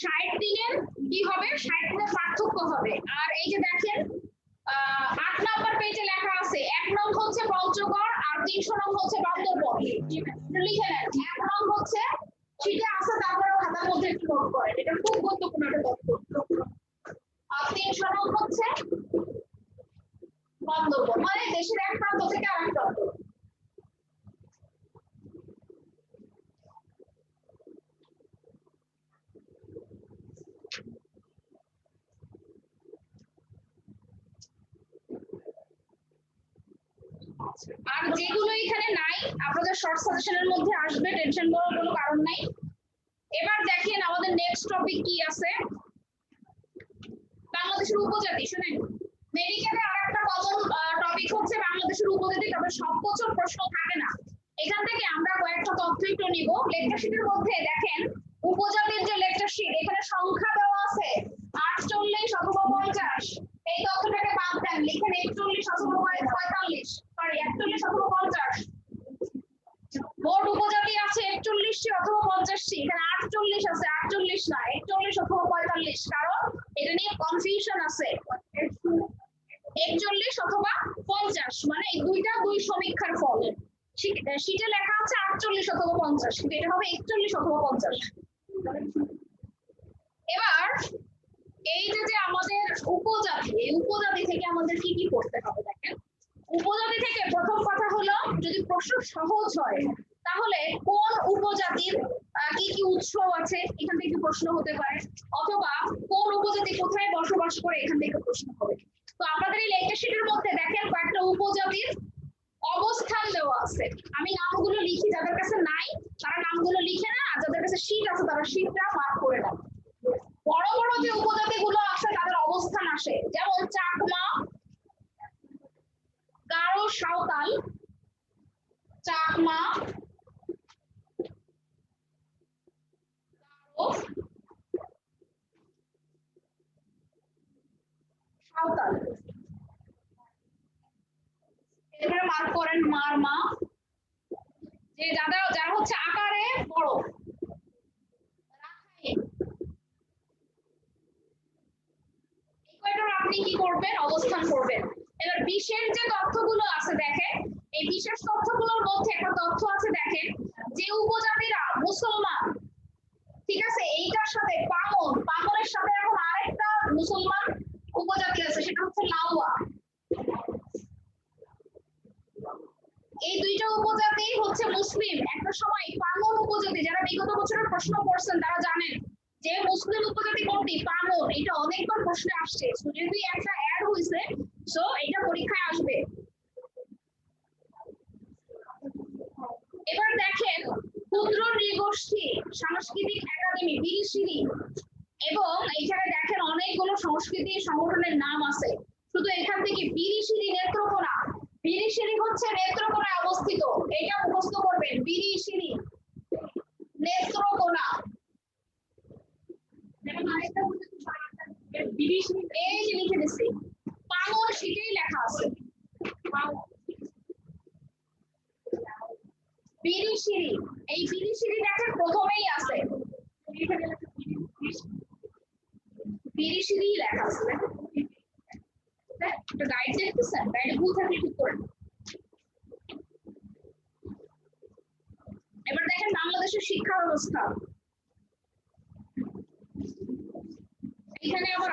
ষাট দিনের কি হবে, 60 দিনের পার্থক্য হবে। আর এই যে দেখেন 8 নাম্বার পেজে লেখা আছে 1 নং হচ্ছে পঞ্চগড় আর 300 নং হচ্ছে বান্দরবন। লিখে নেন। 1 নং হচ্ছে সেটা আছে, তারপরে খাতার মধ্যে একটু নোট করেন, এটা খুব গুরুত্বপূর্ণ একটা তথ্য। আর 300 নং হচ্ছে বান্দরবন, মানে দেশের এক প্রান্ত থেকে আরেক প্রান্ত। আর যেগুলো এখানে নাই আপনাদের শর্ট সাজেশনের মধ্যে আসবে, টেনশন করার কোনো কারণ নাই। এবার দেখেন আমাদের নেক্সট টপিক কি আছে, বাংলাদেশের উপজাতি। শুনেন, মেডিকেলে আরেকটা কমন টপিক হচ্ছে বাংলাদেশের উপজাতি, তবে সব বছর প্রশ্ন থাকে না। এখান থেকে আমরা কয়েকটা তথ্য একটু নিব। লেকচার শীটের মধ্যে দেখেন উপজাতির যে লেকচার শীট, এখানে সংখ্যা দেওয়া আছে 48 অথবা 50। এই তথ্যটাকে বাদ দেন, লিখেন 41 অথবা 45, সরি 41 অথবা 50। মোট উপজাতি আছে 41টি অথবা 50টি, এখানে 48 আছে, 48 না 41 অথবা 45, কারণ এটা নিয়ে কনফিউশন আছে। 41 অথবা 50 মানে এই দুইটা দুই সমীক্ষার ফল। শীটে লেখা আছে 48 অথবা 50, কিন্তু এটা হবে 41 অথবা 50। এবার এই যে আমাদের উপজাতি, এই উপজাতি থেকে আমাদের কি কি করতে হবে দেখেন। উপজাতি থেকে প্রথম কথা হলো, যদি প্রশ্ন সহজ হয় তাহলে কোন উপজাতির কি কি উৎসব আছে এখান থেকে প্রশ্ন হতে পারে, অথবা কোন উপজাতি কোথায় বসবাস করে এখান থেকে প্রশ্ন হবে। তো আপনাদের এই লেকচার শীটের মধ্যে দেখেন কয়েকটা উপজাতির অবস্থান দেওয়া আছে। আমি নামগুলো লিখি, যাদের কাছে নাই তারা নামগুলো লিখে না, আর যাদের কাছে শীট আছে তারা শীটটা মার্ক করে নেন। বড় বড় যে উপজাতি গুলো আছে তাদের অবস্থান আসে, যেমন চাকমা, গারো, সাঁওতাল, চাকমা, সাঁওতাল। এবারে মার্ক করেন মারমা, যে যারা হচ্ছে আকারে বড়। আপনি কি করবেন, অবস্থান করবেন। এবার বিশেষ যে তথ্যগুলো আছে দেখেন, এই বিশেষ তথ্যগুলোর মধ্যে একটা তথ্য আছে দেখেন, যে উপজাতিরা মুসলমান, ঠিক আছে, এইটার সাথে পামনের সাথে এখন আরেকটা মুসলমান উপজাতি আছে, সেটা হচ্ছে লাউয়া। এই দুইটা উপজাতি হচ্ছে মুসলিম। একটা সময় পামন উপজাতি, যারা বিগত বছরের প্রশ্ন পড়ছেন তারা জানেন যে মুসলিম উপজাতি কোনটি, পামন। এটা অনেকবার প্রশ্নে আসছে, যদি একটা অ্যাড হইছে সো এটা পরীক্ষায় আসবে। এবার দেখেন ক্ষুদ্র নৃগোষ্ঠী সাংস্কৃতিক একাডেমি বিরিশিরি, এবং এখানে দেখেন অনেকগুলো সংস্কৃতি সংগঠনের নাম আছে। শুধু এখান থেকে বিরিশিরি নেত্রকোনা, বিরিশিরি হচ্ছে নেত্রকোনায় অবস্থিত, এটা মুখস্থ করবেন, বিরিশিরি নেত্রকোনা। এই যে লিখে দিচ্ছি, পাগল সেটাই লেখা আছে, বিরিশিরি। এই বিরিশিরি দেখেন প্রথমেই আছে, বিরিশিরি লেখা আছে। গাইড দেখতেছেন, গাইডে ভুল থাকলে ঠিক করেন। এবার দেখেন বাংলাদেশের শিক্ষা ব্যবস্থা,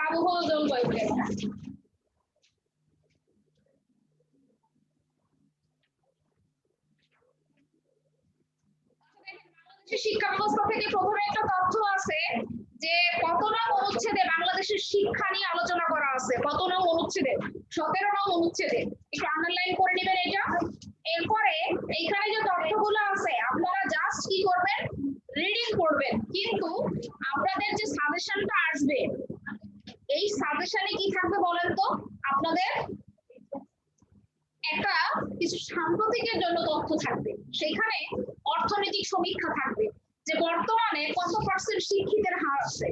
আবহাওয়া জলবায়ু কেমন? বাংলাদেশের শিক্ষা ব্যবস্থা থেকে প্রথমে একটা তথ্য আছে যে কত নং অনুচ্ছেদে বাংলাদেশের শিক্ষা নিয়ে আলোচনা করা আছে, কত নং অনুচ্ছেদে, 17 নং অনুচ্ছেদে, একটু আন্ডারলাইন করে নেবেন এটা। এরপরে এইখানে যে তথ্যগুলো আছে আপনারা জাস্ট কি করবেন, রিডিং করবেন, কিন্তু আপনাদের যে সাজেশনটা আসবে এই সাজেশনে কি থাকবে বলেন তো, আপনাদের একটা কিছু সাম্প্রতিকের জন্য তথ্য থাকবে, সেখানে অর্থনৈতিক সমীক্ষা থাকবে যে বর্তমানে কত পার্সেন্ট শিক্ষিতের হার আছে,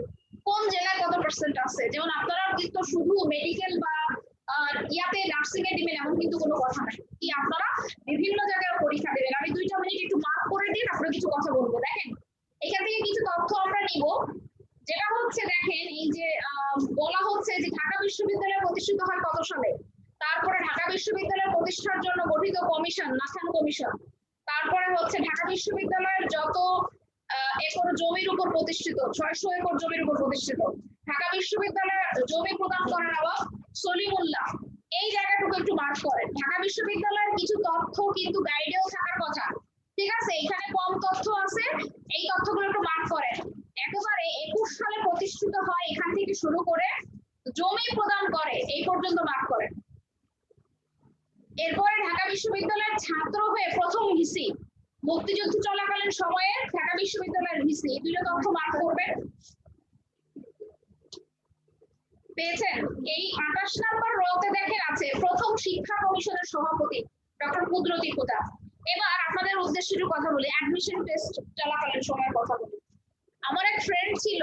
কোন জেলায় কত পার্সেন্ট আছে। যেমন আপনারা কিন্তু শুধু মেডিকেল বা ইয়াতে নার্সিং এ দিবেন এমন কিন্তু কোনো কথা নাই, কি আপনারা বিভিন্ন জায়গায় পরীক্ষা দেবেন। আমি 2টা মিনিট একটু মার্ক করে দিন, আপনারা কিছু কথা বলবো। দেখেন এখান থেকে কিছু তথ্য আমরা নিব, যেটা হচ্ছে দেখেন এই যে বলা হচ্ছে যে ঢাকা বিশ্ববিদ্যালয় প্রতিষ্ঠিত হয় কত সালে, তারপরে ঢাকা বিশ্ববিদ্যালয় প্রতিষ্ঠার জন্য গঠিত কমিশন নাথান কমিশন, তারপরে হচ্ছে ঢাকা বিশ্ববিদ্যালয়ের যত একর জমির উপর প্রতিষ্ঠিত 600 একর জমির উপর প্রতিষ্ঠিত, ঢাকা বিশ্ববিদ্যালয়ের জমি প্রদান করেন নবাব সলিমুল্লাহ। এই জায়গাটুকু একটু মার্ক করেন। ঢাকা বিশ্ববিদ্যালয়ের কিছু তথ্য কিন্তু গাইডেও থাকার কথা, ঠিক আছে, এখানে কম তথ্য আছে, এই তথ্যগুলো একটু মার্ক করেন। একেবারে 21 সালে প্রতিষ্ঠিত হয় এখান থেকে শুরু করে জমি প্রদান করে এই পর্যন্ত মার্ক করেন। এরপরে ঢাকা বিশ্ববিদ্যালয়ের ছাত্র হয়ে প্রথম ভিসি, মুক্তিযুদ্ধ চলাকালীন সময়ে ঢাকা বিশ্ববিদ্যালয়ের ভিসি, এই 2টা তথ্য মার্ক করবেন। পেয়েছেন? এই 28 নম্বর রোতে দেখেন আছে প্রথম শিক্ষা কমিশনের সভাপতি ডক্টর কুদরতি খুদা। এবার আপনাদের উদ্দেশ্যে একটু কথা বলি, অ্যাডমিশন টেস্ট চলাকালীন সময়ের কথা বলি। আমার এক ফ্রেন্ড ছিল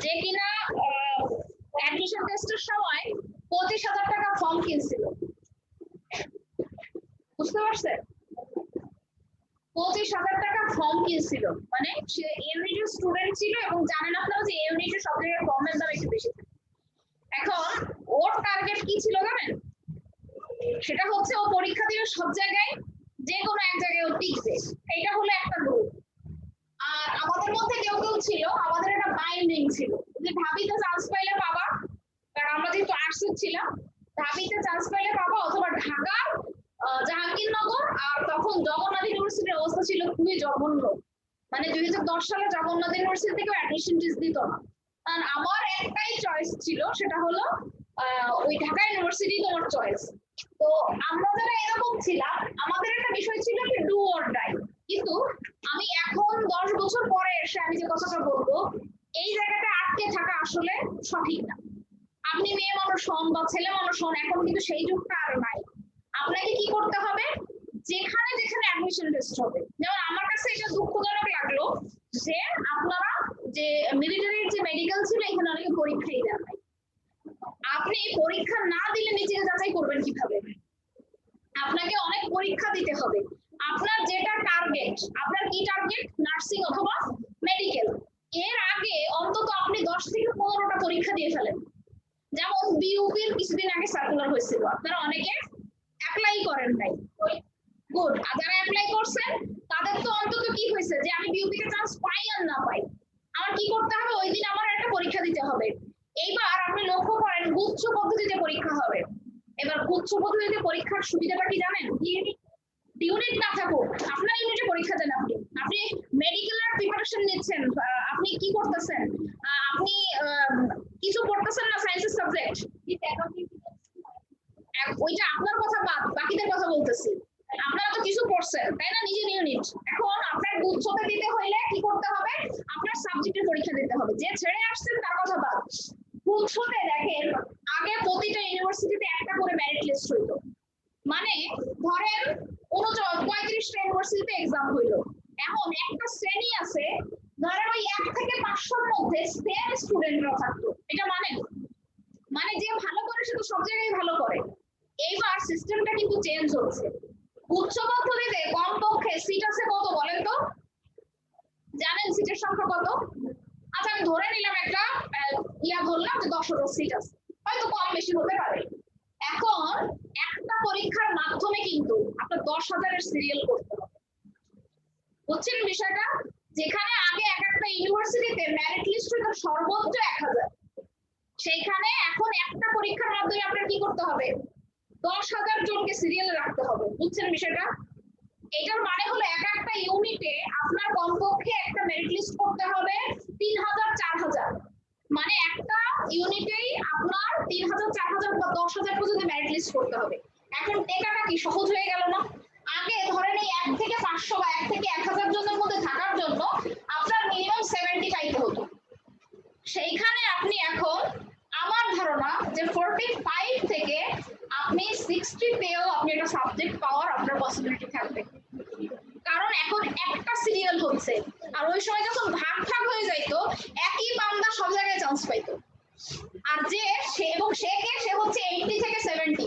যে কিনা অ্যাডমিশন টেস্টের সময় 25,000 টাকা ফর্ম কিনছিল, বুঝতে পারছেন? 25,000 টাকা ফর্ম কিনছিল, মানে সে ইউনিটের স্টুডেন্ট ছিল এবং জানেন আপনারা যে ইউনিটের সব জায়গায় ফর্মের দাম একটু বেশি থাকে। এখন ওর টার্গেট কি ছিল জানেন? সেটা হচ্ছে ও পরীক্ষা দিবে সব জায়গায়, যে কোনো এক জায়গায় ও টিকবে, এটা হলো একটা গ্রুপ। আর আমাদের মধ্যে কেউ কেউ ছিল, আমাদের একটা বাইন্ডিং ছিল যে ঢাবিতে চান্স পাইলে পাবা, কারণ আমরা যেহেতু আর্টসে ছিলাম, ঢাবিতে চান্স পাইলে পাবা, অথবা ঢাকার জাহাঙ্গীরনগর। আর তখন জগন্নাথ ইউনিভার্সিটির অবস্থা ছিল খুবই জঘন্য, মানে 2010 সালে জগন্নাথ ইউনিভার্সিটি থেকে অ্যাডমিশন টেস্ট দিত না। আর আমার একটাই চয়েস ছিল, সেটা হলো ওই ঢাকা ইউনিভার্সিটি তোমার চয়েস। তো আমরা যারা এরকম ছিলাম আমাদের একটা বিষয় ছিল কি ডু অর ডাই। কিন্তু আমি এখন 10 বছর পরে এসে আমি যে কথাটা বলবো, এই জায়গাটা আটকে থাকা আসলে সঠিক না। আপনি মেয়ে মানুষ হন বা ছেলে মানুষ হন, এখন কিন্তু সেই যুগটা আর নাই। আপনাকে কি করতে হবে, যেখানে যেখানে অ্যাডমিশন টেস্ট হবে, যেমন আমার কাছে এটা দুঃখজনক লাগলো যে আপনারা যে মিলিটারির যে মেডিকেল ছিল এখানে অনেকে পরীক্ষাই দেন নাই। আপনি পরীক্ষা না দিলে নিজেকে যাচাই করবেন কিভাবে? আপনাকে অনেক পরীক্ষা দিতে হবে। আপনার যেটা টার্গেট, আপনার কি টার্গেট, নার্সিং অথবা মেডিকেল, এর আগে অন্তত আপনি 10 থেকে 15টা পরীক্ষা দিয়ে ফেলেন। যেমন বিইউপির কিছুদিন আগে সার্কুলার হয়েছিল, আপনারা অনেকে অ্যাপ্লাই করেন নাই, গুড। আর যারা অ্যাপ্লাই করছেন তাদের তো অন্তত কি হয়েছে যে আমি বিইউপিতে চান্স পাই আর না পাই, আমার কি করতে হবে, ওই দিন আমার একটা পরীক্ষা দিতে হবে। এইবার আপনি লক্ষ্য করেন গুচ্ছ পদ্ধতিতে পরীক্ষা হবে। এবার গুচ্ছ পদ্ধতিতে পরীক্ষার সুবিধাটা কি জানেন? ইউনিট না থাকুক, আপনার ইউনিটে পরীক্ষা দেন, আপনি আপনি মেডিকেলের প্রিপারেশন নিচ্ছেন, আপনি কি করতেছেন, আপনি কিছু পড়তেছেন না সায়েন্সের সাবজেক্ট, ওইটা আপনার কথা বাদ, বাকিদের কথা বলতেছি। আপনারা তো কিছু পড়ছেন তাই না, নিজের ইউনিট। এখন আপনার গুচ্ছতে দিতে হইলে কি করতে হবে, আপনার সাবজেক্টের পরীক্ষা দিতে হবে। যে ছেড়ে আসছেন তার কথা বাদ। গুচ্ছতে দেখেন আগে প্রতিটা ইউনিভার্সিটিতে একটা করে মেরিট লিস্ট হইতো, মানে ধরেন 35টা ইউনিভার্সিটিতে এক্সাম হইলো, এখন একটা শ্রেণী আছে ধরেন ওই 1 থেকে 500-র মধ্যে সেম স্টুডেন্টরা থাকতো। এটা মানে যে ভালো করে সে তো সব জায়গায় ভালো করে। এইবার সিস্টেমটা কিন্তু চেঞ্জ হচ্ছে। উচ্চ পদ্ধতিতে কমপক্ষে সিট আছে কত বলেন তো, জানেন সিটের সংখ্যা কত? আচ্ছা আমি ধরে নিলাম একটা ধরলাম যে 10,000 সিট আছে, হয়তো কম বেশি হতে পারে। এখন একটা পরীক্ষার মাধ্যমে কিন্তু আপনার 10,000-এর সিরিয়াল করতে হবে, বুঝছেন বিষয়টা? যেখানে আগে এক একটা ইউনিভার্সিটিতে মেরিট লিস্ট হতো সর্বোচ্চ 1,000, সেইখানে এখন একটা পরীক্ষার মাধ্যমে আপনার কি করতে হবে, 10,000 জনকে সিরিয়ালে রাখতে হবে। বুঝছেন বিষয়টা? এটার মানে হলো এক একটা ইউনিটে আপনার কমপক্ষে একটা মেরিট লিস্ট করতে হবে 3,000 4,000, মানে একটা ইউনিটেই আপনার 3,000 4,000 বা 10,000 পর্যন্ত মেরিট লিস্ট করতে হবে। এখন টেকাটা কি সহজ হয়ে গেল না? আগে ধরেন এই 1 থেকে 500 বা 1 থেকে 1,000 জনের মধ্যে থাকার জন্য আপনার মিনিমাম 70 পাইতে হতো। সেইখানে আপনি এখন আমার ধারণা যে 45 থেকে আপনি 60 পেয়েও আপনি একটা সাবজেক্ট পাওয়ার আপনার পসিবিলিটি থাকবে, কারণ এখন একটা সিরিয়াল হচ্ছে। আর ওই সময় যখন ভাগ ভাগ হয়ে যাইতো একই বান্দা সব জায়গায় চান্স পাইতো। আর যে সে এবং সে হচ্ছে 80 থেকে 70,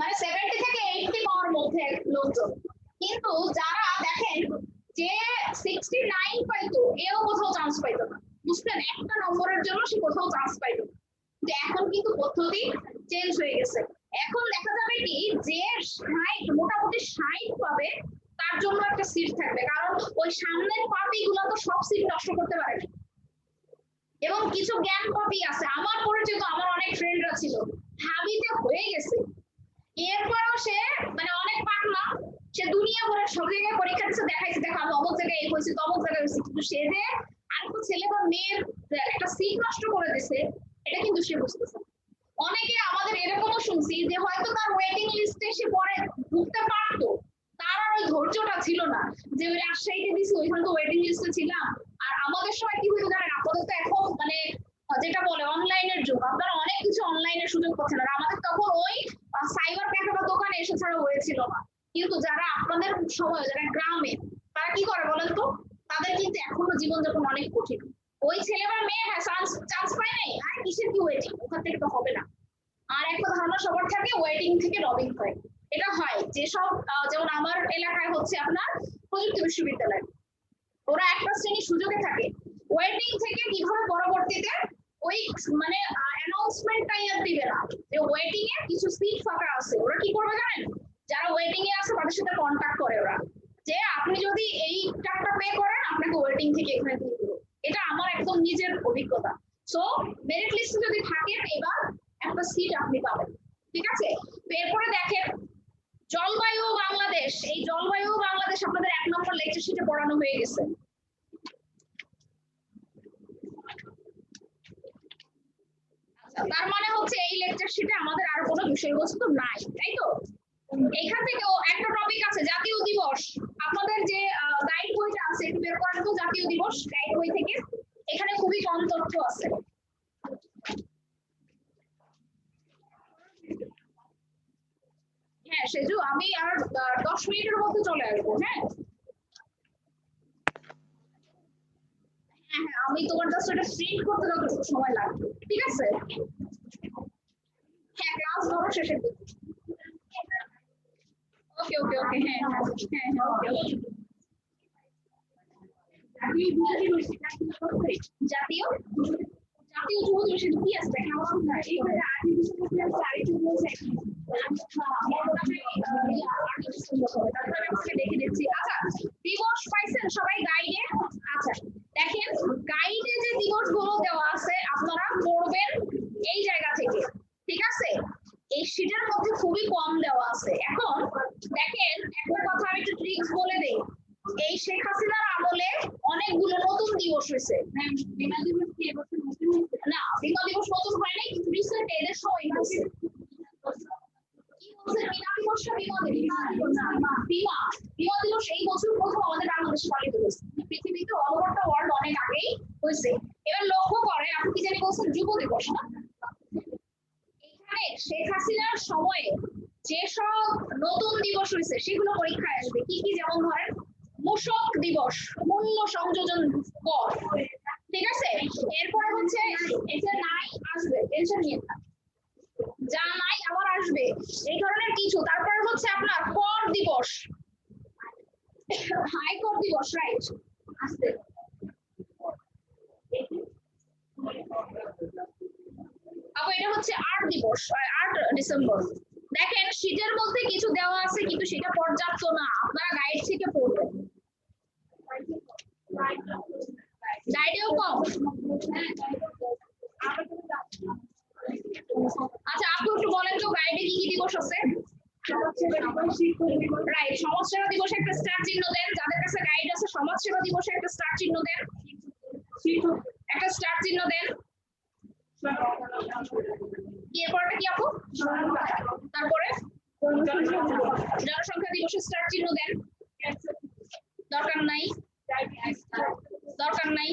মানে 70 থেকে 80 পাওয়ার মধ্যে লোকজন। কিন্তু যারা দেখেন যে 69 পাইতো এও কোথাও চান্স পাইতো না। বুঝলেন? একটা নম্বরের জন্য সে কোথাও চান্স পাইতো না। কিন্তু এখন কিন্তু পদ্ধতি চেঞ্জ হয়ে গেছে। এখন দেখা যাবে কি যে 60 মোটামুটি 60 পাবে তার জন্য একটা সিট থাকবে, কারণ ওই সামনের পাপি গুলো তো সব সিট নষ্ট করতে পারে না। এবং কিছু জ্ঞান পাপি আছে আমার পরিচিত, আমার অনেক ফ্রেন্ডরা ছিল, হাবিতে হয়ে গেছে। এরপরও সে মানে অনেক পাগলা, সে দুনিয়া ভরে সব জায়গায় পরীক্ষা দিচ্ছে, দেখাইছে দেখো আমি অমুক জায়গায় এই হয়েছে তমুক জায়গায় হয়েছে, কিন্তু সে যে আরেকটা ছেলে বা মেয়ের একটা সিট নষ্ট করে দিছে এটা কিন্তু সে বুঝতেছে। অনেকে আমাদের এরকমও শুনছি যে হয়তো তার ওয়েটিং লিস্টে সে পরে ঢুকতে পারতো, তার আর ওই ধৈর্যটা ছিল না যে ওই রাজশাহীতে দিছি ওইখানে তো ওয়েটিং লিস্টে ছিলাম। আর আমাদের সময় কি হতো জানেন, আপাতত এখন মানে যেটা বলে অনলাইনের যুগ, আপনারা অনেক কিছু অনলাইনের সুযোগ পাচ্ছেন। আর আমাদের তখন ওই সাইবার ক্যাফে বা দোকানে এসে ছাড়া হয়েছিল না। কিন্তু যারা আপনাদের সময় যারা গ্রামে, তারা কি করে বলেন তো, তাদের কিন্তু এখনো জীবনযাপন অনেক কঠিন। ওই ছেলে বা মেয়ে হ্যাঁ চান্স পায় নাই, আর কিসের কি ওয়েটিং, ওখান থেকে তো হবে না। আর একটা ধারণা সবার থাকে ওয়েটিং থেকে রবিং হয়, এটা হয় যেসব যেমন আমার এলাকায় হচ্ছে আপনার প্রযুক্তি বিশ্ববিদ্যালয়, ওরা একটা শ্রেণী সুযোগে থাকে ওয়েটিং থেকে কিভাবে পরবর্তীতে ওই মানে অ্যানাউন্সমেন্টটাই আর দিবে না যে ওয়েটিং এ কিছু সিট ফাঁকা আছে। ওরা কি করবে জানেন, যারা ওয়েটিং এ আছে তাদের সাথে কন্ট্যাক্ট করে ওরা যে আপনি যদি এই টাকাটা পে করেন আপনাকে ওয়েটিং থেকে এখানে দিয়ে দেবো। এটা আমার একদম নিজের অভিজ্ঞতা। সো মেরিট লিস্টে যদি থাকেন এবার একটা সিট আপনি পাবেন। ঠিক আছে? এরপরে দেখেন জলবায়ু বাংলাদেশ, এই জলবায়ু বাংলাদেশ আপনাদের 1 নম্বর লেকচার শিটে পড়ানো হয়ে গেছে। তার মানে হচ্ছে এই লেকচার শিটে আমাদের আর কোনো বিষয়বস্তু নাই, তাই তো? এখান থেকেও একটা টপিক আছে জাতীয় দিবস, আপনাদের যে গাইড বইটা আছে একটু বের করেন তো, জাতীয় দিবস গাইড বই থেকে, এখানে খুবই কম তথ্য আছে। হ্যাঁ সেজু, আমি আর 10 মিনিটের মধ্যে চলে আসবো। হ্যাঁ হ্যাঁ, আমি তোমার জাস্ট এটা প্রিন্ট করতে যতটুকু সময় লাগবে, ঠিক আছে? হ্যাঁ ক্লাস ধরো শেষের দিকে। ওকে ওকে ওকে, হ্যাঁ হ্যাঁ হ্যাঁ হ্যাঁ ওকে ওকে। জাতীয় জাতীয় যুব দিবসের কি আছে দেখে দিচ্ছি। আচ্ছা দিবস পাইছেন সবাই গাইডে? আচ্ছা দেখেন গাইডে যে দিবস গুলো দেওয়া আছে আপনারা পড়বেন এই জায়গা থেকে, ঠিক আছে? এই শীটের মধ্যে খুবই কম দেওয়া আছে। এখন দেখেন একটা কথা আমি একটু ট্রিক্স বলে দেই, এই শেখ হাসিনার আমলে অনেকগুলো নতুন দিবস হয়েছে। বিমা দিবস কি এবছর নতুন হয়েছে? না বিমা দিবস নতুন হয় নাই, কিন্তু রিসেন্ট এদের সময় হয়েছে। কি হচ্ছে বিমা দিবস না বিমা দিবস? বিমা বিমা দিবস এই বছর প্রথম আমাদের বাংলাদেশে পালিত হয়েছে, পৃথিবীতে অল ওভার দ্য ওয়ার্ল্ড অনেক আগেই হয়েছে। এবার লক্ষ্য করে আপনি কি জানি বলছেন যুব দিবস না, এখানে শেখ হাসিনার সময়ে যেসব নতুন দিবস হয়েছে সেগুলো পরীক্ষায় আসবে। কি কি? যেমন ধরেন মূসক দিবস, মূল্য সংযোজন কর, ঠিক আছে? এরপরে হচ্ছে এটা নাই আসবে, টেনশন নিয়ে না, যা নাই আবার আসবে, এই ধরনের কিছু। তারপর হচ্ছে আপনার কর দিবস, হাইকোর্ট দিবস, রাইট? আসবে আবার এটা হচ্ছে 8 দিবস, 8 ডিসেম্বর। দেখেন শীতের মধ্যে কিছু দেওয়া আছে কিন্তু সেটা পর্যাপ্ত না, আপনারা গাইড থেকে পড়বেন। গাইডেও কম, কি কি দিবস আছে? রাইট, সমাজসেবা দিবসে একটা স্টার চিহ্ন দেন। যাদের কাছে গাইড আছে সমাজসেবা দিবসে একটা স্টার চিহ্ন দেন, একটা স্টার চিহ্ন দেন। এরপরটা কি আপু? তারপরে জনসংখ্যা দিবসে স্টার চিহ্ন দেন। দরকার নাই, দরকার নাই।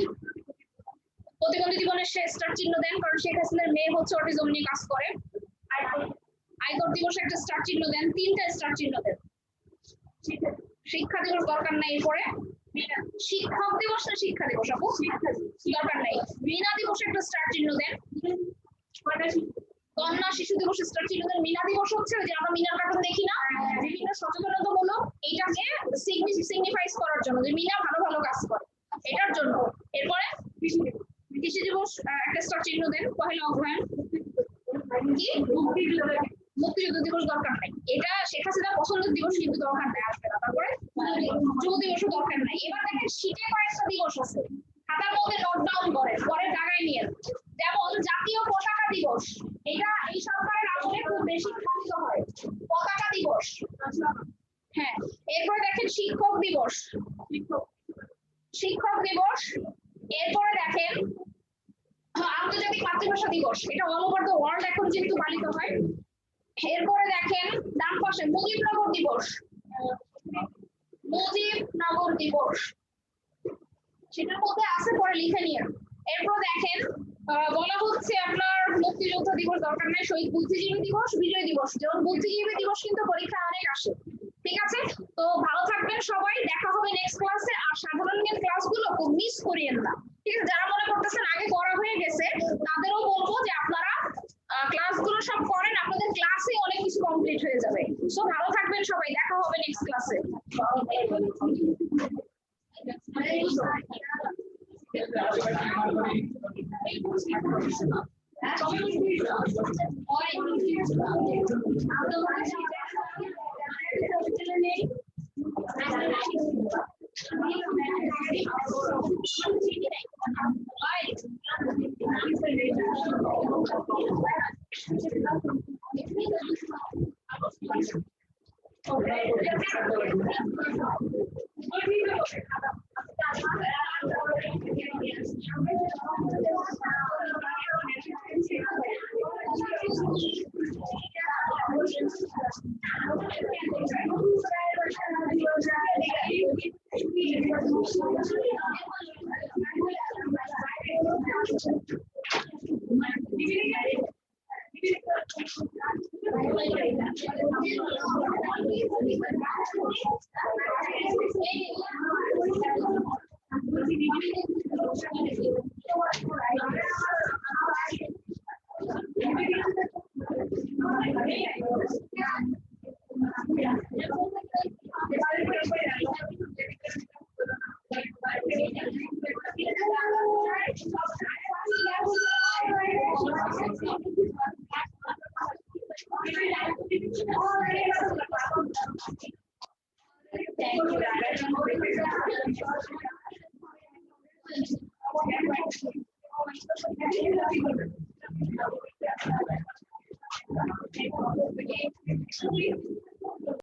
প্রতিবন্ধী জীবনের সে স্টার চিহ্ন দেন, কারণ শেখ হাসিনার মেয়ে হচ্ছে অটিজম নিয়ে কাজ করে। আয়কর দিবসে একটা স্টার চিহ্ন দেন, 3টা স্টার চিহ্ন দেন। শিক্ষা দিবস দরকার নাই। এরপরে শিক্ষক দিবস না শিক্ষা দিবস আপু? দরকার নাই। মিনা দিবসে একটা স্টার চিহ্ন দেন। কন্যা শিশু দিবস স্টার চিহ্ন দেন। মিনা দিবস হচ্ছে যে আমরা মিনার কার্টুন দেখি না, বিভিন্ন সচেতনতামূলক, এইটাকে সিগনিফাইজ করার জন্য যে মিনা ভালো ভালো কাজ করে, এটার জন্য। এরপরে কৃষি দিবস একটা স্টার চিহ্ন দেন। পহেলা অগ্রহায়ণ কি? মুক্তিযুদ্ধ দিবস দরকার নাই, এটা শেখ হাসিনা পছন্দের দিবস কিন্তু দরকার নাই, আসবে না। তারপরে যুব দিবসও দরকার নাই। এবার দেখেন শীতে কয়েকটা দিবস আছে, খাতার মধ্যে নোট ডাউন করেন, পরে জায়গায় নিয়ে। যেমন জাতীয় পতাকা দিবস, এটা এই সরকারের আমলে খুব বেশি পালিত হয়, পতাকা দিবস। হ্যাঁ, এরপরে দেখেন শিক্ষক দিবস, শিক্ষক দিবস। এরপরে দেখেন আন্তর্জাতিক মাতৃভাষা দিবস, এটা অল ওভার দ্য ওয়ার্ল্ড এখন যেহেতু পালিত হয়। এরপরে দেখেন ডান পাশে মুজিবনগর দিবস, মুজিবনগর দিবস, সেটার মধ্যে আছে, পরে লিখে নিয়ে। এরপর দেখেন বলা হচ্ছে আপনার মুক্তিযোদ্ধা দিবস দরকার নাই, শহীদ বুদ্ধিজীবী দিবস, বিজয় দিবস। যেমন বুদ্ধিজীবী দিবস কিন্তু পরীক্ষা অনেক আসে। ঠিক আছে, তো ভালো থাকবেন সবাই, দেখা হবে নেক্সট ক্লাসে। আর সাধারণ জ্ঞান ক্লাসগুলো খুব মিস করিয়েন না, ঠিক আছে? যারা মনে করতেছেন আগে করা হয়ে গেছে তাদেরও বলবো যে আপনারা ক্লাসগুলো সব করেন, আপনাদের ক্লাসে অনেক কিছু কমপ্লিট হয়ে যাবে। সো ভালো থাকবেন সবাই, দেখা হবে নেক্সট ক্লাসে। Thank you.